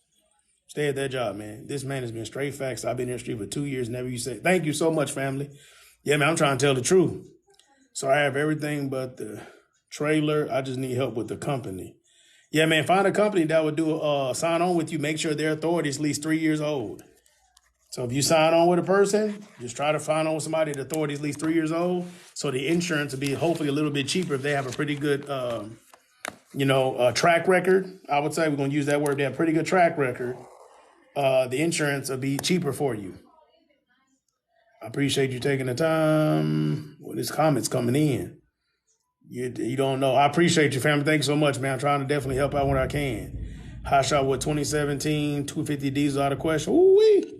A: Stay at that job, man. This man has been straight facts. I've been in the street for 2 years. Never you say. Thank you so much, family. Yeah, man, I'm trying to tell the truth. So I have everything but the trailer. I just need help with the company. Yeah, man, find a company that would do sign on with you. Make sure their authority is at least 3 years old. So if you sign on with a person, just try to find on with somebody that authority is at least 3 years old. So the insurance will be hopefully a little bit cheaper if they have a pretty good, track record. I would say we're going to use that word. They have a pretty good track record. The insurance will be cheaper for you. I appreciate you taking the time. Well, this comment's coming in. You don't know. I appreciate you, family. Thanks so much, man. I'm trying to definitely help out when I can. Hotshot with 2017, 250 diesel out of question. Ooh-wee.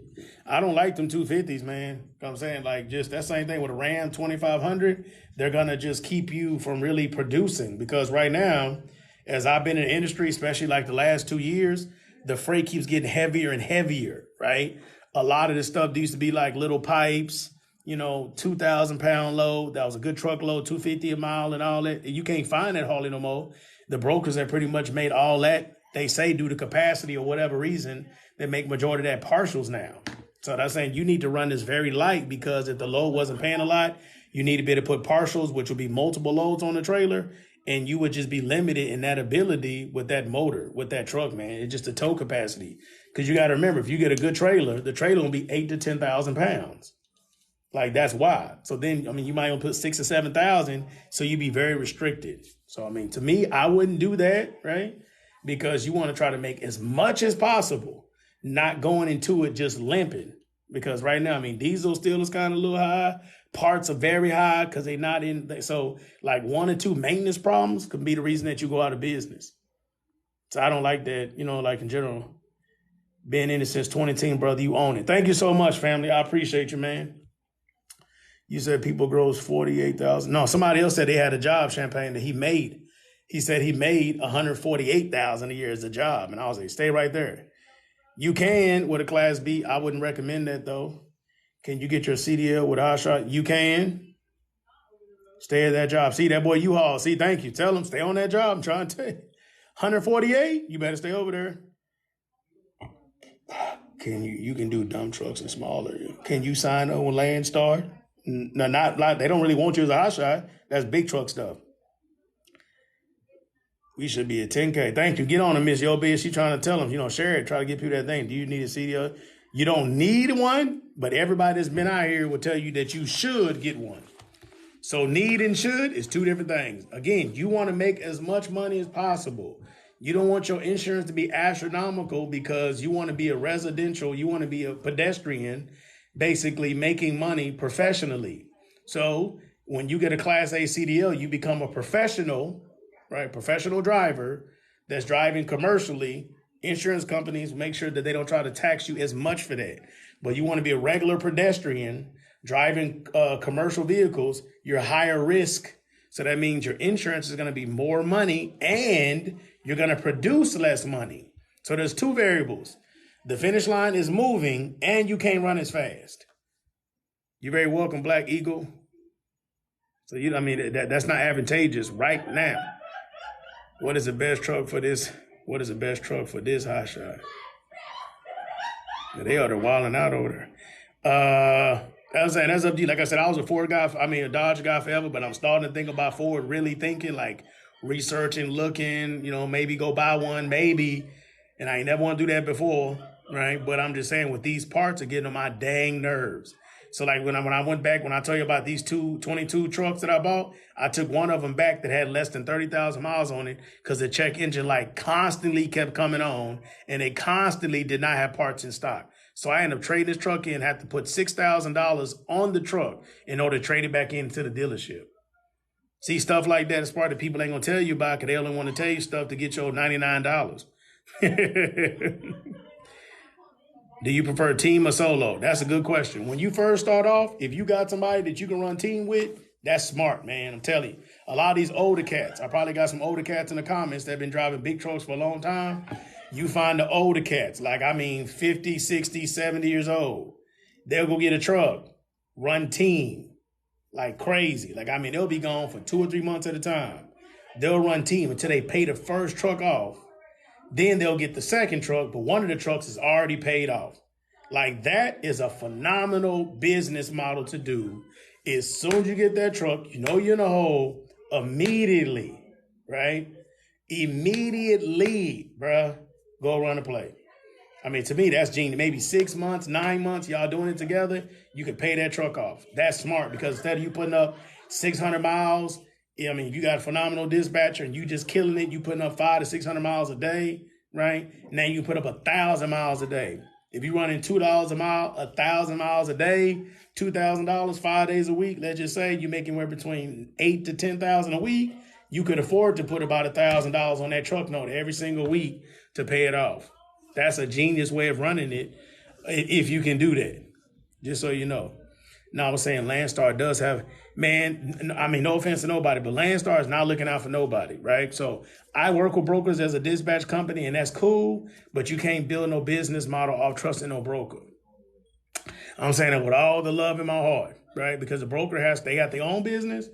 A: I don't like them 250s, man. You know what I'm saying? Like, just that same thing with a Ram 2500. They're going to just keep you from really producing. Because right now, as I've been in the industry, especially like the last 2 years, the freight keeps getting heavier and heavier, right? A lot of this stuff used to be like little pipes, 2,000 pound load. That was a good truckload, 250 a mile and all that. You can't find that hardly no more. The brokers have pretty much made all that, they say, due to capacity or whatever reason, they make majority of that partials now. So that's saying you need to run this very light, because if the load wasn't paying a lot, you need to be able to put partials, which would be multiple loads on the trailer, and you would just be limited in that ability with that motor, with that truck, man. It's just the tow capacity. Because you got to remember, if you get a good trailer, the trailer will be 8,000 to 10,000 pounds. Like, that's why. So then, you might want to put 6,000 or 7,000, so you'd be very restricted. So, to me, I wouldn't do that, right? Because you want to try to make as much as possible, not going into it just limping. Because right now, diesel still is kind of a little high. Parts are very high because they're not in. So like 1 or 2 maintenance problems could be the reason that you go out of business. So I don't like that, like in general. Been in it since 2010, brother. You own it. Thank you so much, family. I appreciate you, man. You said people grows 48,000. No, somebody else said they had a job, Champagne, that he made. He said he made 148,000 a year as a job. And I was like, stay right there. You can with a Class B. I wouldn't recommend that, though. Can you get your CDL with Hotshot? You can. Stay at that job. See, that boy U-Haul. See, thank you. Tell him, stay on that job. I'm trying to tell you. 148, you better stay over there. You can do dump trucks and smaller. Can you sign on with Landstar? No, not like they don't really want you as a Hotshot. That's big truck stuff. We should be at 10K. Thank you. Get on him, Miss Yo Bitch. She trying to tell him, share it. Try to get people that thing. Do you need a CDL? You don't need one, but everybody that's been out here will tell you that you should get one. So need and should is 2 different things. Again, you want to make as much money as possible. You don't want your insurance to be astronomical because you want to be a residential, you want to be a pedestrian, basically making money professionally. So when you get a Class A CDL, you become a professional, right? Professional driver that's driving commercially. Insurance companies make sure that they don't try to tax you as much for that. But you want to be a regular pedestrian driving commercial vehicles, you're higher risk. So that means your insurance is going to be more money and you're going to produce less money. So there's two variables. The finish line is moving and you can't run as fast. You're very welcome, Black Eagle. So, that's not advantageous right now. What is the best truck for this? What is the best truck for this Hotshot? They are wilding out over there. That's up to you. Like I said, I was a Ford guy, a Dodge guy forever, but I'm starting to think about Ford, really thinking, like researching, looking, maybe go buy one, maybe. And I ain't never want to do that before, right? But I'm just saying with these parts are getting on my dang nerves. So like when I went back, when I tell you about these 22 trucks that I bought, I took one of them back that had less than 30,000 miles on it because the check engine light constantly kept coming on and they constantly did not have parts in stock. So I ended up trading this truck in, had to put $6,000 on the truck in order to trade it back into the dealership. See, stuff like that is part that people ain't going to tell you about because they only want to tell you stuff to get your $99. Do you prefer team or solo? That's a good question. When you first start off, if you got somebody that you can run team with, that's smart, man. I'm telling you. A lot of these older cats, I probably got some older cats in the comments that have been driving big trucks for a long time. You find the older cats, 50, 60, 70 years old. They'll go get a truck, run team like crazy. They'll be gone for 2 or 3 months at a time. They'll run team until they pay the first truck off. Then they'll get the second truck, but one of the trucks is already paid off. That is a phenomenal business model to do. As soon as you get that truck, you're in a hole immediately, right? Immediately, bruh, go run a play. To me, that's genius. Maybe 6 months, 9 months, y'all doing it together, you could pay that truck off. That's smart because instead of you putting up 600 miles, if you got a phenomenal dispatcher and you just killing it, you putting up 500 to 600 miles a day, right? Now you put up 1,000 miles a day. If you're running $2 a mile, 1,000 miles a day, $2,000, 5 days a week, let's just say you're making anywhere between $8,000 to $10,000 a week. You could afford to put about $1,000 on that truck note every single week to pay it off. That's a genius way of running it if you can do that, just so you know. Now, I was saying Landstar does have, no offense to nobody, but Landstar is not looking out for nobody, right? So I work with brokers as a dispatch company, and that's cool, but you can't build no business model off trusting no broker. I'm saying that with all the love in my heart, right? Because the broker they got their own business,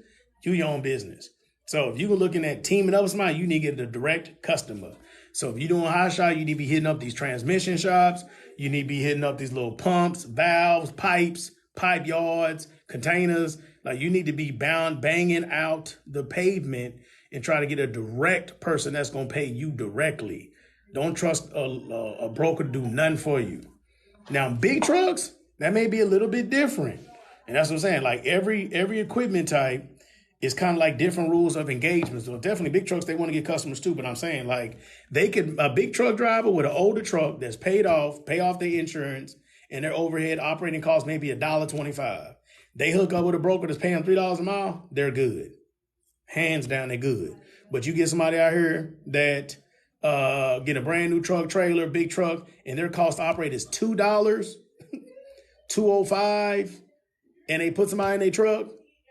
A: you your own business. So if you're looking at teaming up with somebody, you need to get a direct customer. So if you're doing Hotshot, you need to be hitting up these transmission shops. You need to be hitting up these little pumps, valves, pipes, pipe yards, containers. You need to be banging out the pavement and try to get a direct person that's going to pay you directly. Don't trust a broker to do nothing for you. Now, big trucks, that may be a little bit different. And that's what I'm saying. Every equipment type is kind of like different rules of engagement. So definitely big trucks, they want to get customers too. But I'm saying a big truck driver with an older truck that's pay off their insurance, and their overhead operating costs maybe $1.25. They hook up with a broker that's paying $3 a mile, they're good. Hands down, they're good. But you get somebody out here that get a brand new truck, trailer, big truck, and their cost to operate is $2, $2.05, and they put somebody in their truck,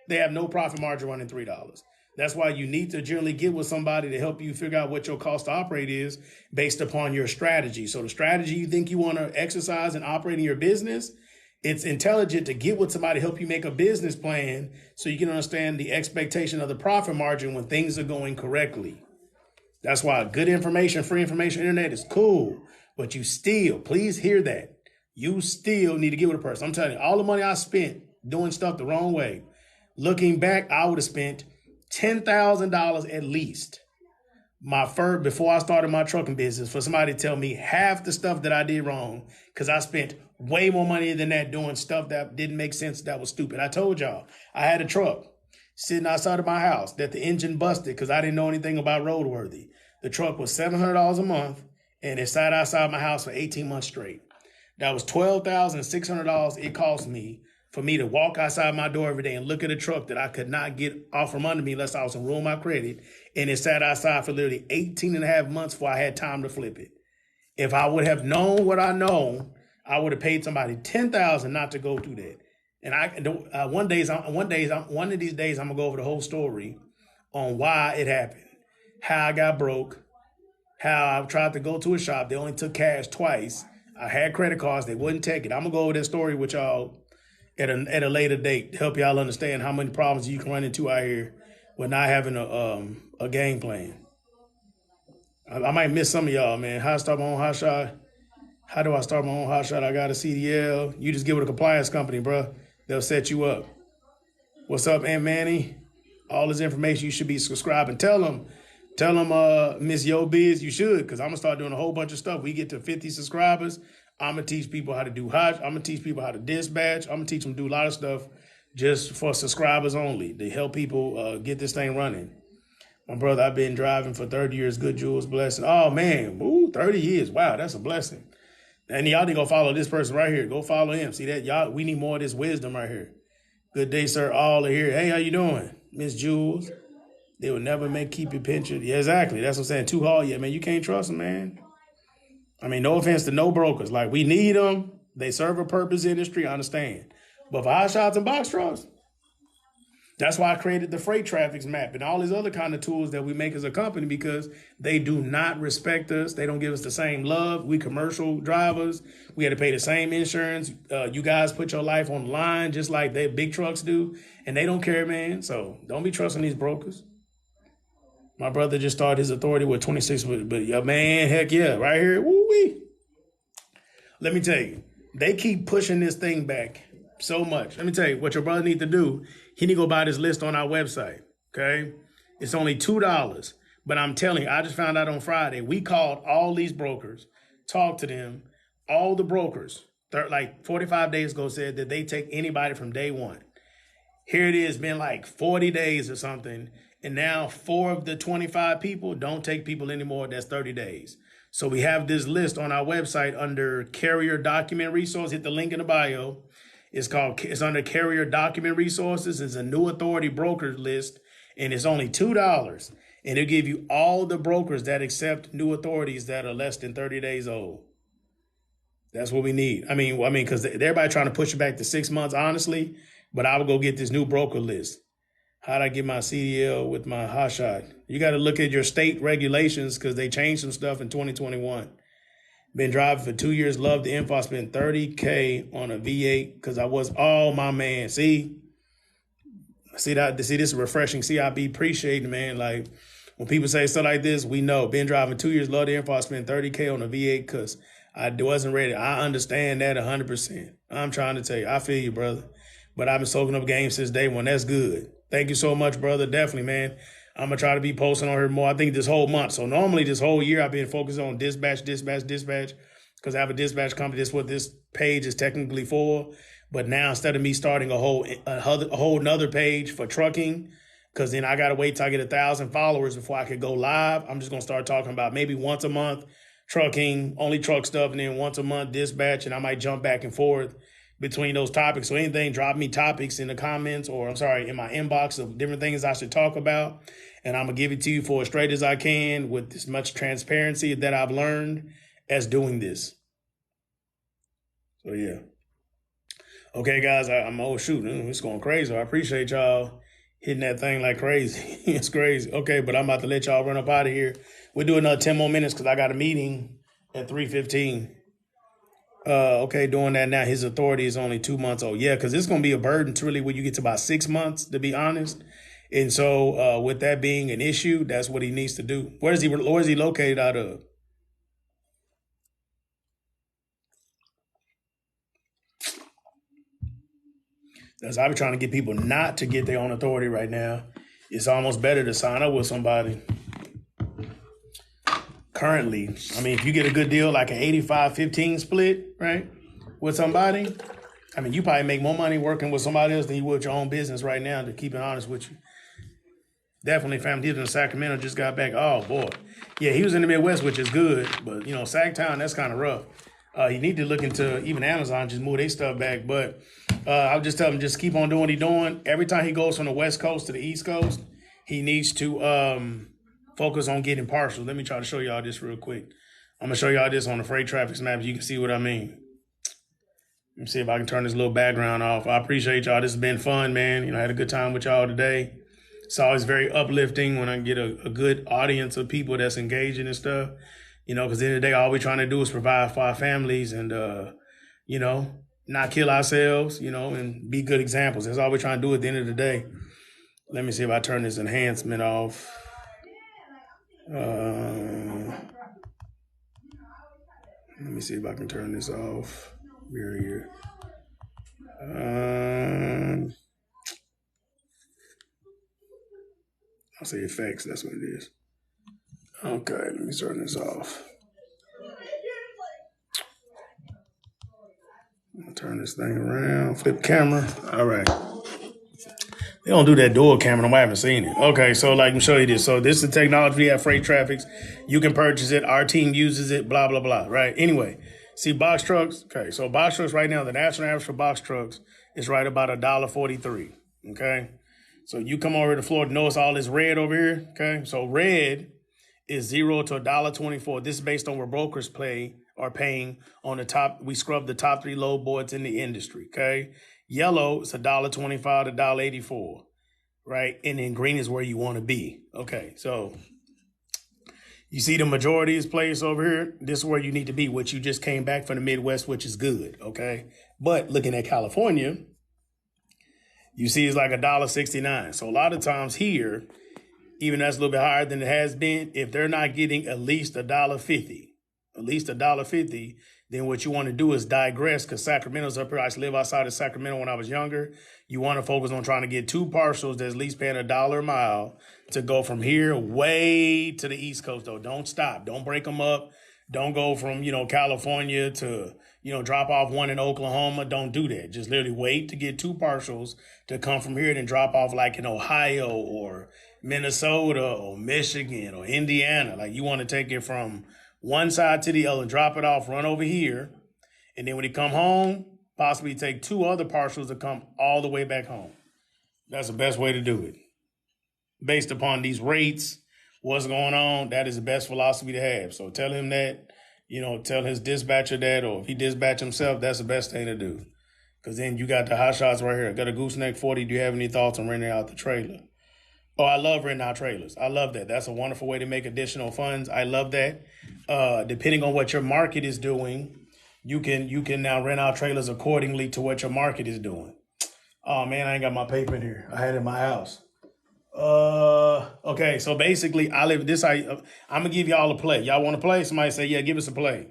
A: they have no profit margin running $3. That's why you need to generally get with somebody to help you figure out what your cost to operate is based upon your strategy. So the strategy you think you want to exercise in operating your business, it's intelligent to get with somebody to help you make a business plan so you can understand the expectation of the profit margin when things are going correctly. That's why good information, free information, internet is cool. But you still, please hear that, you still need to get with a person. I'm telling you, all the money I spent doing stuff the wrong way, looking back, I would have spent $10,000 at least before I started my trucking business for somebody to tell me half the stuff that I did wrong because I spent way more money than that doing stuff that didn't make sense, that was stupid. I told y'all, I had a truck sitting outside of my house that the engine busted because I didn't know anything about roadworthy. The truck was $700 a month, and it sat outside my house for 18 months straight. That was $12,600 it cost me for me to walk outside my door every day and look at a truck that I could not get off from under me unless I was to roll my credit. And it sat outside for literally 18 and a half months before I had time to flip it. If I would have known what I know, I would have paid somebody $10,000 not to go through that. And one of these days, I'm gonna go over the whole story on why it happened, how I got broke, how I tried to go to a shop. They only took cash twice. I had credit cards. They wouldn't take it. I'm gonna go over that story with y'all at a later date to help y'all understand how many problems you can run into out here with not having a game plan. I might miss some of y'all, man. How I start my own Hotshot? How do I start my own Hotshot? I got a CDL. You just give it a compliance company, bro. They'll set you up. What's up, Aunt Manny? All this information, you should be subscribing. Tell them, Miss Yo Biz, you should, because I'm going to start doing a whole bunch of stuff. We get to 50 subscribers. I'm going to teach people how to do Hotshot. I'm going to teach people how to dispatch. I'm going to teach them to do a lot of stuff just for subscribers only to help people get this thing running. My brother, I've been driving for 30 years. Good Jules, blessing. Oh, man. Ooh, 30 years. Wow, that's a blessing. And y'all need to go follow this person right here. Go follow him. See that? Y'all, we need more of this wisdom right here. Good day, sir. All are here. Hey, how you doing? Miss Jules. They will never keep your picture. Yeah, exactly. That's what I'm saying. Too hard. Yeah, man, you can't trust them, man. I mean, no offense to no brokers. Like, we need them. They serve a purpose industry. I understand. But for Hotshots and box trucks, that's why I created the freight traffics map and all these other kind of tools that we make as a company, because they do not respect us. They don't give us the same love. We commercial drivers. We had to pay the same insurance. You guys put your life on the line just like they big trucks do, and they don't care, man. So don't be trusting these brokers. My brother just started his authority with 26, but yeah, man, heck yeah, right here. Woo-wee. Let me tell you, they keep pushing this thing back so much. Let me tell you what your brother need to do. He need to go buy this list on our website, okay? It's only $2. But I'm telling you, I just found out on Friday, we called all these brokers, talked to them. All the brokers, like 45 days ago, said that they take anybody from day one. Here it is, been like 40 days or something, and now 4 of the 25 people don't take people anymore. That's 30 days. So we have this list on our website under Carrier Document Resource. Hit the link in the bio. It's under Carrier Document Resources. It's a new authority broker list, and it's only $2. And it'll give you all the brokers that accept new authorities that are less than 30 days old. That's what we need. I mean, because everybody trying to push it back to 6 months, honestly. But I will go get this new broker list. How'd I get my CDL with my Hotshot? You got to look at your state regulations because they changed some stuff in 2021. Been driving for 2 years. Love the info. I spent $30K on a V8 because I was all my man. See that? See, this is refreshing. See, I be appreciating, man. Like when people say stuff like this, we know. Been driving 2 years. Love the info. I spent $30K on a V8 because I wasn't ready. I understand that 100%. I'm trying to tell you. I feel you, brother. But I've been soaking up games since day one. That's good. Thank you so much, brother. Definitely, man. I'm going to try to be posting on here more. I think this whole month. So normally this whole year I've been focused on dispatch, because I have a dispatch company. That's what this page is technically for. But now instead of me starting a whole nother page for trucking, because then I got to wait till I get 1,000 followers before I could go live. I'm just going to start talking about maybe once a month trucking, only truck stuff, and then once a month dispatch. And I might jump back and forth between those topics. So anything, drop me topics in the comments in my inbox of different things I should talk about. And I'm going to give it to you for as straight as I can with as much transparency that I've learned as doing this. So, yeah. Okay, guys, it's going crazy. I appreciate y'all hitting that thing like crazy. It's crazy. Okay, but I'm about to let y'all run up out of here. We'll do another 10 more minutes because I got a meeting at 3:15. Okay, doing that now. His authority is only 2 months old. Yeah, because it's going to be a burden to really when you get to about 6 months, to be honest. And so with that being an issue, that's what he needs to do. Where is he located out of? That's I be trying to get people not to get their own authority right now. It's almost better to sign up with somebody. Currently, I mean, if you get a good deal, like an 85-15 split, right, with somebody, I mean, you probably make more money working with somebody else than you would your own business right now, to keep it honest with you. Definitely family. He was in Sacramento, just got back. Oh boy. Yeah, he was in the Midwest, which is good. But Sacktown, that's kind of rough. You need to look into even Amazon, just move their stuff back. But I'll just tell him just keep on doing what he's doing. Every time he goes from the West Coast to the East Coast, he needs to focus on getting partials. Let me try to show y'all this real quick. I'm gonna show y'all this on the freight traffic map. You can see what I mean. Let me see if I can turn this little background off. I appreciate y'all. This has been fun, man. I had a good time with y'all today. It's always very uplifting when I get a good audience of people that's engaging and stuff. Because at the end of the day, all we're trying to do is provide for our families and, not kill ourselves, and be good examples. That's all we're trying to do at the end of the day. Let me see if I turn this enhancement off. Let me see if I can turn this off. Here. I'll say effects. That's what it is. Okay, let me turn this off. I'll turn this thing around. Flip camera. All right. They don't do that dual camera. I haven't seen it. Okay, so let me show you this. So this is the technology we have, freight traffics. You can purchase it. Our team uses it, blah, blah, blah, right? Anyway, see box trucks. Okay, so box trucks right now, the national average for box trucks is right about $1.43, okay? So you come over to Florida, notice all this red over here, okay? So red is $0 to $1.24. This is based on where brokers are paying on the top. We scrub the top 3 load boards in the industry, okay? Yellow is $1.25 to $1.84, right? And then green is where you want to be. Okay, so you see the majority is placed over here. This is where you need to be, which you just came back from the Midwest, which is good, okay? But looking at California, you see it's like $1.69. So a lot of times here, even that's a little bit higher than it has been, if they're not getting at least $1.50, then what you want to do is digress, because Sacramento's up here. I used to live outside of Sacramento when I was younger. You want to focus on trying to get 2 parcels that's at least paying $1 a mile to go from here way to the East Coast, though. Don't stop. Don't break them up. Don't go from, California to, drop off one in Oklahoma. Don't do that. Just literally wait to get 2 parcels to come from here and then drop off like in Ohio or Minnesota or Michigan or Indiana. Like you want to take it from one side to the other and drop it off, run over here. And then when you come home, possibly take 2 other parcels to come all the way back home. That's the best way to do it. Based upon these rates, what's going on, that is the best philosophy to have. So tell him that, tell his dispatcher that, or if he dispatch himself, that's the best thing to do. Because then you got the Hotshots right here. Got a Gooseneck 40. Do you have any thoughts on renting out the trailer? Oh, I love renting out trailers. I love that. That's a wonderful way to make additional funds. I love that. Depending on what your market is doing, you can now rent out trailers accordingly to what your market is doing. Oh man, I ain't got my paper in here. I had it in my house. Okay, so basically I'm gonna give y'all a play. Y'all want to play? Somebody say, yeah, give us a play.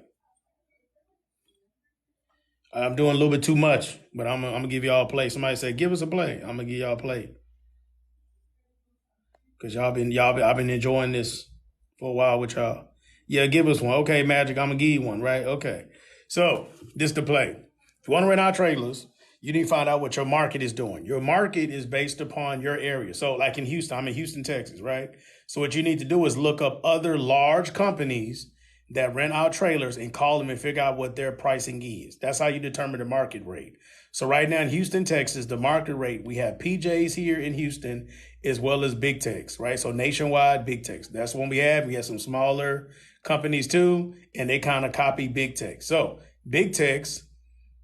A: I'm doing a little bit too much, but I'm gonna give y'all a play. Somebody say, give us a play. I'm gonna give y'all a play. Cause I've been enjoying this for a while with y'all. Yeah, give us one. Okay, Magic, I'm gonna give you one, right? Okay. So this the play. If you want to rent out trailers, you need to find out what your market is doing. Your market is based upon your area. So like in Houston, I'm in Houston, Texas, right? So what you need to do is look up other large companies that rent out trailers and call them and figure out what their pricing is. That's how you determine the market rate. So right now in Houston, Texas, the market rate, we have PJs here in Houston as well as big techs, right? So nationwide, big techs. That's what we have. We have some smaller companies too, and they kind of copy big techs. So big techs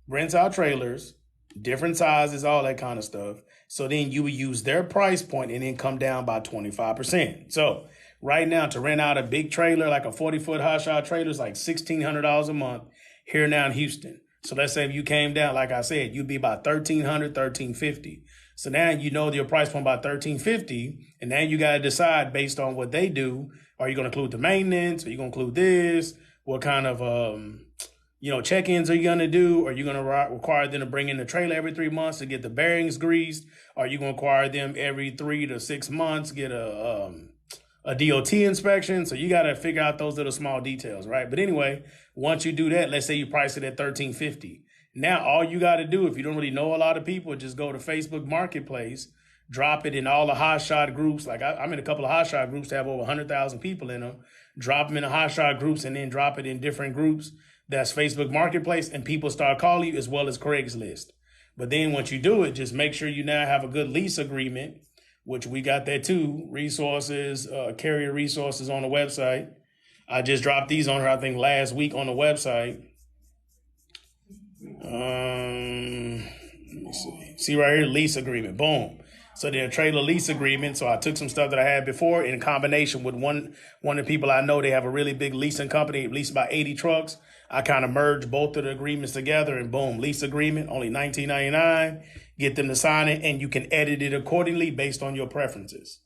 A: rents out trailers, different sizes, all that kind of stuff. So then you would use their price point and then come down by 25%. So right now to rent out a big trailer, like a 40-foot Hotshot trailer, is like $1,600 a month here now in Houston. So let's say if you came down, like I said, you'd be about $1,300, $1,350. So now you know your price point about $1,350, and now you got to decide based on what they do. Are you going to include the maintenance? Are you going to include this? What kind of check-ins are you going to do? Are you going to require them to bring in the trailer every 3 months to get the bearings greased? Are you going to require them every 3 to 6 months get a DOT inspection? So you got to figure out those little small details, right? But anyway, once you do that, let's say you price it at $1,350. Now, all you got to do, if you don't really know a lot of people, just go to Facebook Marketplace, drop it in all the Hotshot groups. Like I'm in a couple of Hotshot groups that have over 100,000 people in them. Drop them in the Hotshot groups and then drop it in different groups. That's Facebook Marketplace, and people start calling you, as well as Craigslist. But then once you do it, just make sure you now have a good lease agreement, which we got that too. Resources, carrier resources on the website. I just dropped these on her, I think, last week on the website. Let me see. See right here, lease agreement. Boom. So they're a trailer lease agreement. So I took some stuff that I had before in combination with one of the people I know. They have a really big leasing company, leased about 80 trucks. I kind of merged both of the agreements together, and boom, lease agreement, only $19.99. Get them to sign it, and you can edit it accordingly based on your preferences.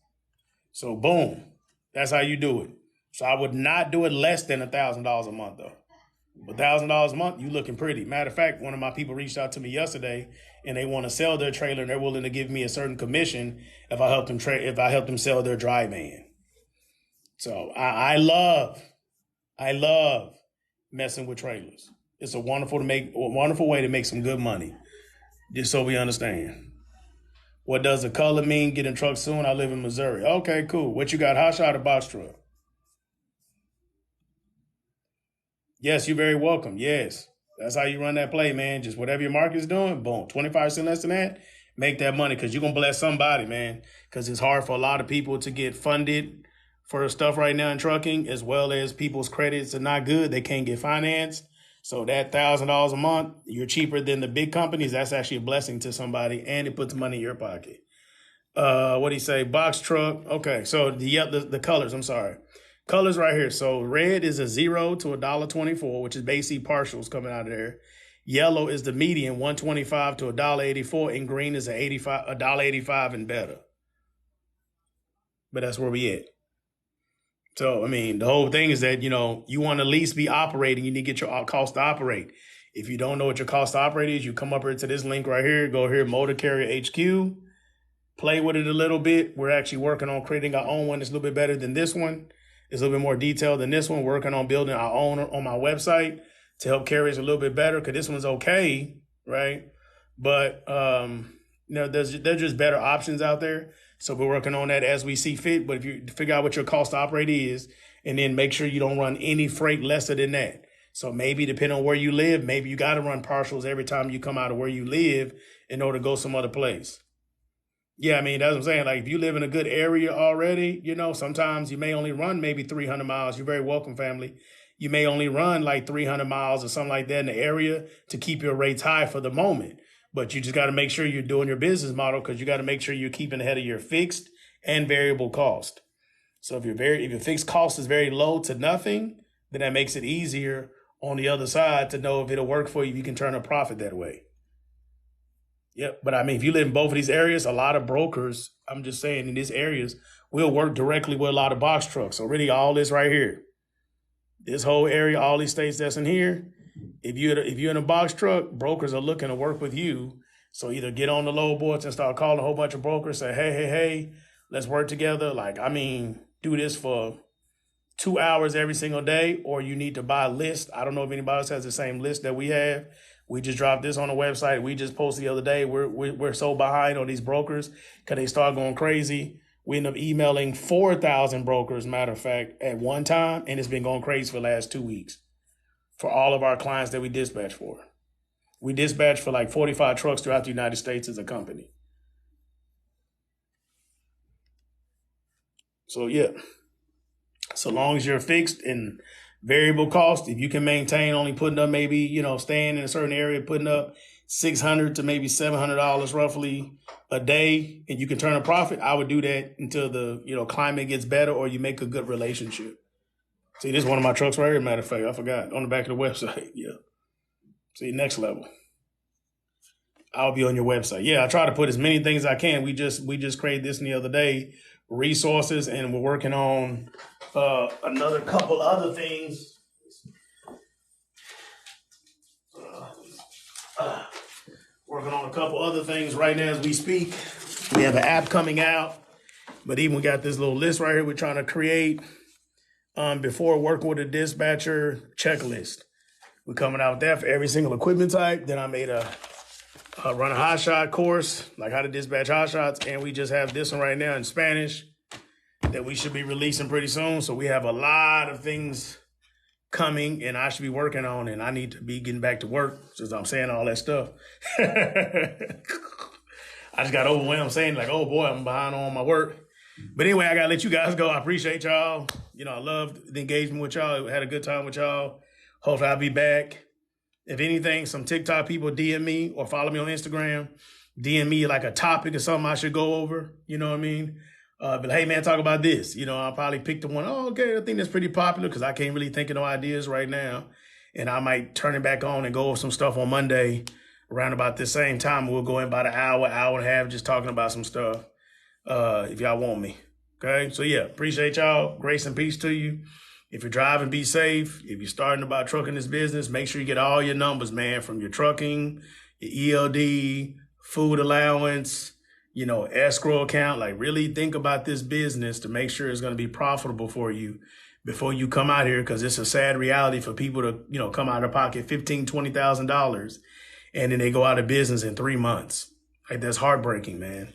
A: So boom, that's how you do it. So I would not do it less than $1,000 a month though. $1,000 a month, you looking pretty. Matter of fact, one of my people reached out to me yesterday, and they want to sell their trailer, and they're willing to give me a certain commission if I help them sell their dry van. So I love messing with trailers. It's a wonderful way to make some good money. Just so we understand. What does the color mean? Getting trucks soon. I live in Missouri. Okay, cool. What you got? Hotshot or box truck? Yes, you're very welcome. Yes. That's how you run that play, man. Just whatever your market's doing, boom, 25% less than that, make that money, because you're going to bless somebody, man, because it's hard for a lot of people to get funded for stuff right now in trucking, as well as people's credits are not good. They can't get financed. So that $1,000 a month, you're cheaper than the big companies. That's actually a blessing to somebody, and it puts money in your pocket. What do you say? Box truck. Okay, so the colors, I'm sorry. Colors right here. So red is a $0 to $1.24, which is basically partials coming out of there. Yellow is the median, $1.25 to $1.84, and green is $1.85 and better. But that's where we at. So, I mean, the whole thing is that, you want to at least be operating. You need to get your cost to operate. If you don't know what your cost to operate is, you come up here to this link right here. Go here, Motor Carrier HQ. Play with it a little bit. We're actually working on creating our own one that's a little bit better than this one. It's a little bit more detailed than this one. Working on building our own on my website to help carriers a little bit better, because this one's okay, right? But, there's just better options out there. So we're working on that as we see fit. But if you figure out what your cost to operate is, and then make sure you don't run any freight lesser than that. So maybe depending on where you live, maybe you got to run partials every time you come out of where you live in order to go some other place. Yeah, I mean, that's what I'm saying. Like, if you live in a good area already, sometimes you may only run maybe 300 miles. You're very welcome, family. You may only run like 300 miles or something like that in the area to keep your rates high for the moment. But you just got to make sure you're doing your business model, because you got to make sure you're keeping ahead of your fixed and variable cost. So if your fixed cost is very low to nothing, then that makes it easier on the other side to know if it'll work for you. You can turn a profit that way. Yep. But I mean, if you live in both of these areas, a lot of brokers, I'm just saying, in these areas, will work directly with a lot of box trucks. So really all this right here, this whole area, all these states that's in here, if you're in a box truck, brokers are looking to work with you. So either get on the load boards and start calling a whole bunch of brokers, say, hey, let's work together. Do this for 2 hours every single day, or you need to buy a list. I don't know if anybody else has the same list that we have. We just dropped this on the website. We just posted the other day. We're so behind on these brokers because they start going crazy. We end up emailing 4,000 brokers, matter of fact, at one time, and it's been going crazy for the last 2 weeks for all of our clients that we dispatch for. We dispatch for like 45 trucks throughout the United States as a company. So, yeah, so long as you're fixed and variable cost, if you can maintain only putting up maybe, staying in a certain area, putting up $600 to maybe $700 roughly a day, and you can turn a profit, I would do that until the, climate gets better or you make a good relationship. See, this is one of my trucks right here, matter of fact. I forgot. On the back of the website. Yeah. See, next level. I'll be on your website. Yeah, I try to put as many things as I can. We just created this the other day, resources, and we're working on another couple other things. Working on a couple other things right now as we speak. We have an app coming out, but even we got this little list right here we're trying to create before working with a dispatcher checklist. We're coming out with that for every single equipment type. Then I made a Run a Hotshot course, like how to dispatch Hotshots, and we just have this one right now in Spanish that we should be releasing pretty soon. So we have a lot of things coming, and I should be working on, and I need to be getting back to work since I'm saying all that stuff. I just got overwhelmed saying like, oh boy, I'm behind on my work. But anyway, I gotta let you guys go. I appreciate y'all. You know, I loved the engagement with y'all. I had a good time with y'all. Hopefully I'll be back. If anything, some TikTok people DM me or follow me on Instagram. DM me like a topic or something I should go over. You know what I mean? But hey, man, talk about this. You know, I'll probably pick the one. Oh, okay, I think that's pretty popular because I can't really think of no ideas right now. And I might turn it back on and go over some stuff on Monday around about the same time. We'll go in about an hour and a half just talking about some stuff if y'all want me. Okay, so yeah, appreciate y'all. Grace and peace to you. If you're driving, be safe. If you're starting about trucking this business, make sure you get all your numbers, man, from your trucking, your ELD, food allowance, you know, escrow account. Like really think about this business to make sure it's going to be profitable for you before you come out here, because it's a sad reality for people to, you know, come out of pocket $15,000, $20,000 and then they go out of business in 3 months. Like that's heartbreaking, man.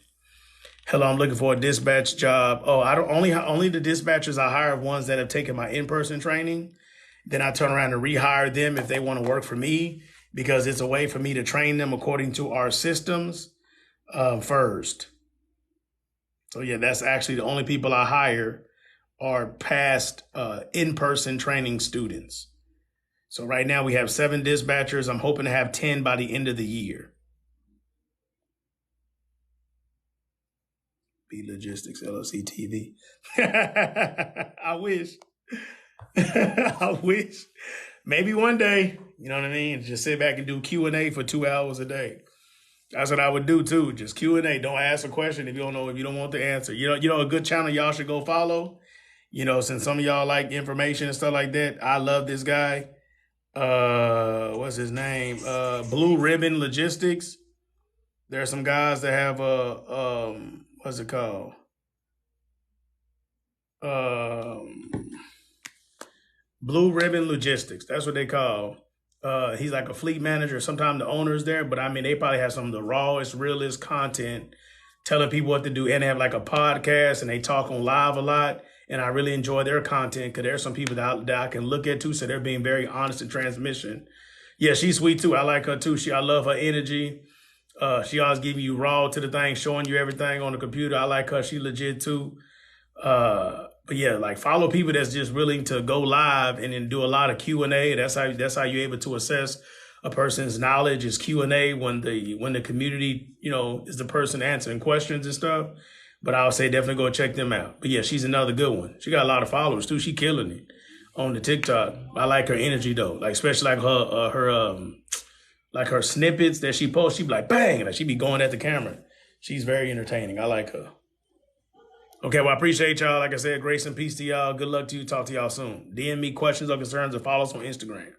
A: Hello, I'm looking for a dispatch job. Oh, I don't only the dispatchers I hire ones that have taken my in-person training. Then I turn around and rehire them if they want to work for me, because it's a way for me to train them according to our systems first. So yeah, that's actually the only people I hire are past in-person training students. So right now we have 7 dispatchers. I'm hoping to have 10 by the end of the year. B Logistics LLC TV. I wish. I wish. Maybe one day, you know what I mean? Just sit back and do Q&A for 2 hours a day. That's what I would do too. Just Q&A. Don't ask a question if you don't know, if you don't want the answer. You know, a good channel y'all should go follow. You know, since some of y'all like information and stuff like that, I love this guy. What's his name? Blue Ribbon Logistics. There are some guys that have what's it called? Blue Ribbon Logistics. That's what they call. He's like a fleet manager. Sometimes the owner's there, but I mean, they probably have some of the rawest, realest content telling people what to do. And they have like a podcast and they talk on live a lot. And I really enjoy their content because there's some people that I can look at too. So they're being very honest in transmission. Yeah, she's sweet too. I like her too. I love her energy. She always giving you raw to the thing, showing you everything on the computer. I like her. She legit too. But yeah, like follow people that's just willing to go live and then do a lot of Q&A. That's how you're able to assess a person's knowledge is Q&A when the community, you know, is the person answering questions and stuff. But I would say definitely go check them out. But yeah, she's another good one. She got a lot of followers too. She killing it on the TikTok. I like her energy though. Like especially like her snippets that she posts. She be like bang, and like, she be going at the camera. She's very entertaining. I like her. Okay, well, I appreciate y'all. Like I said, grace and peace to y'all. Good luck to you. Talk to y'all soon. DM me questions or concerns or follow us on Instagram.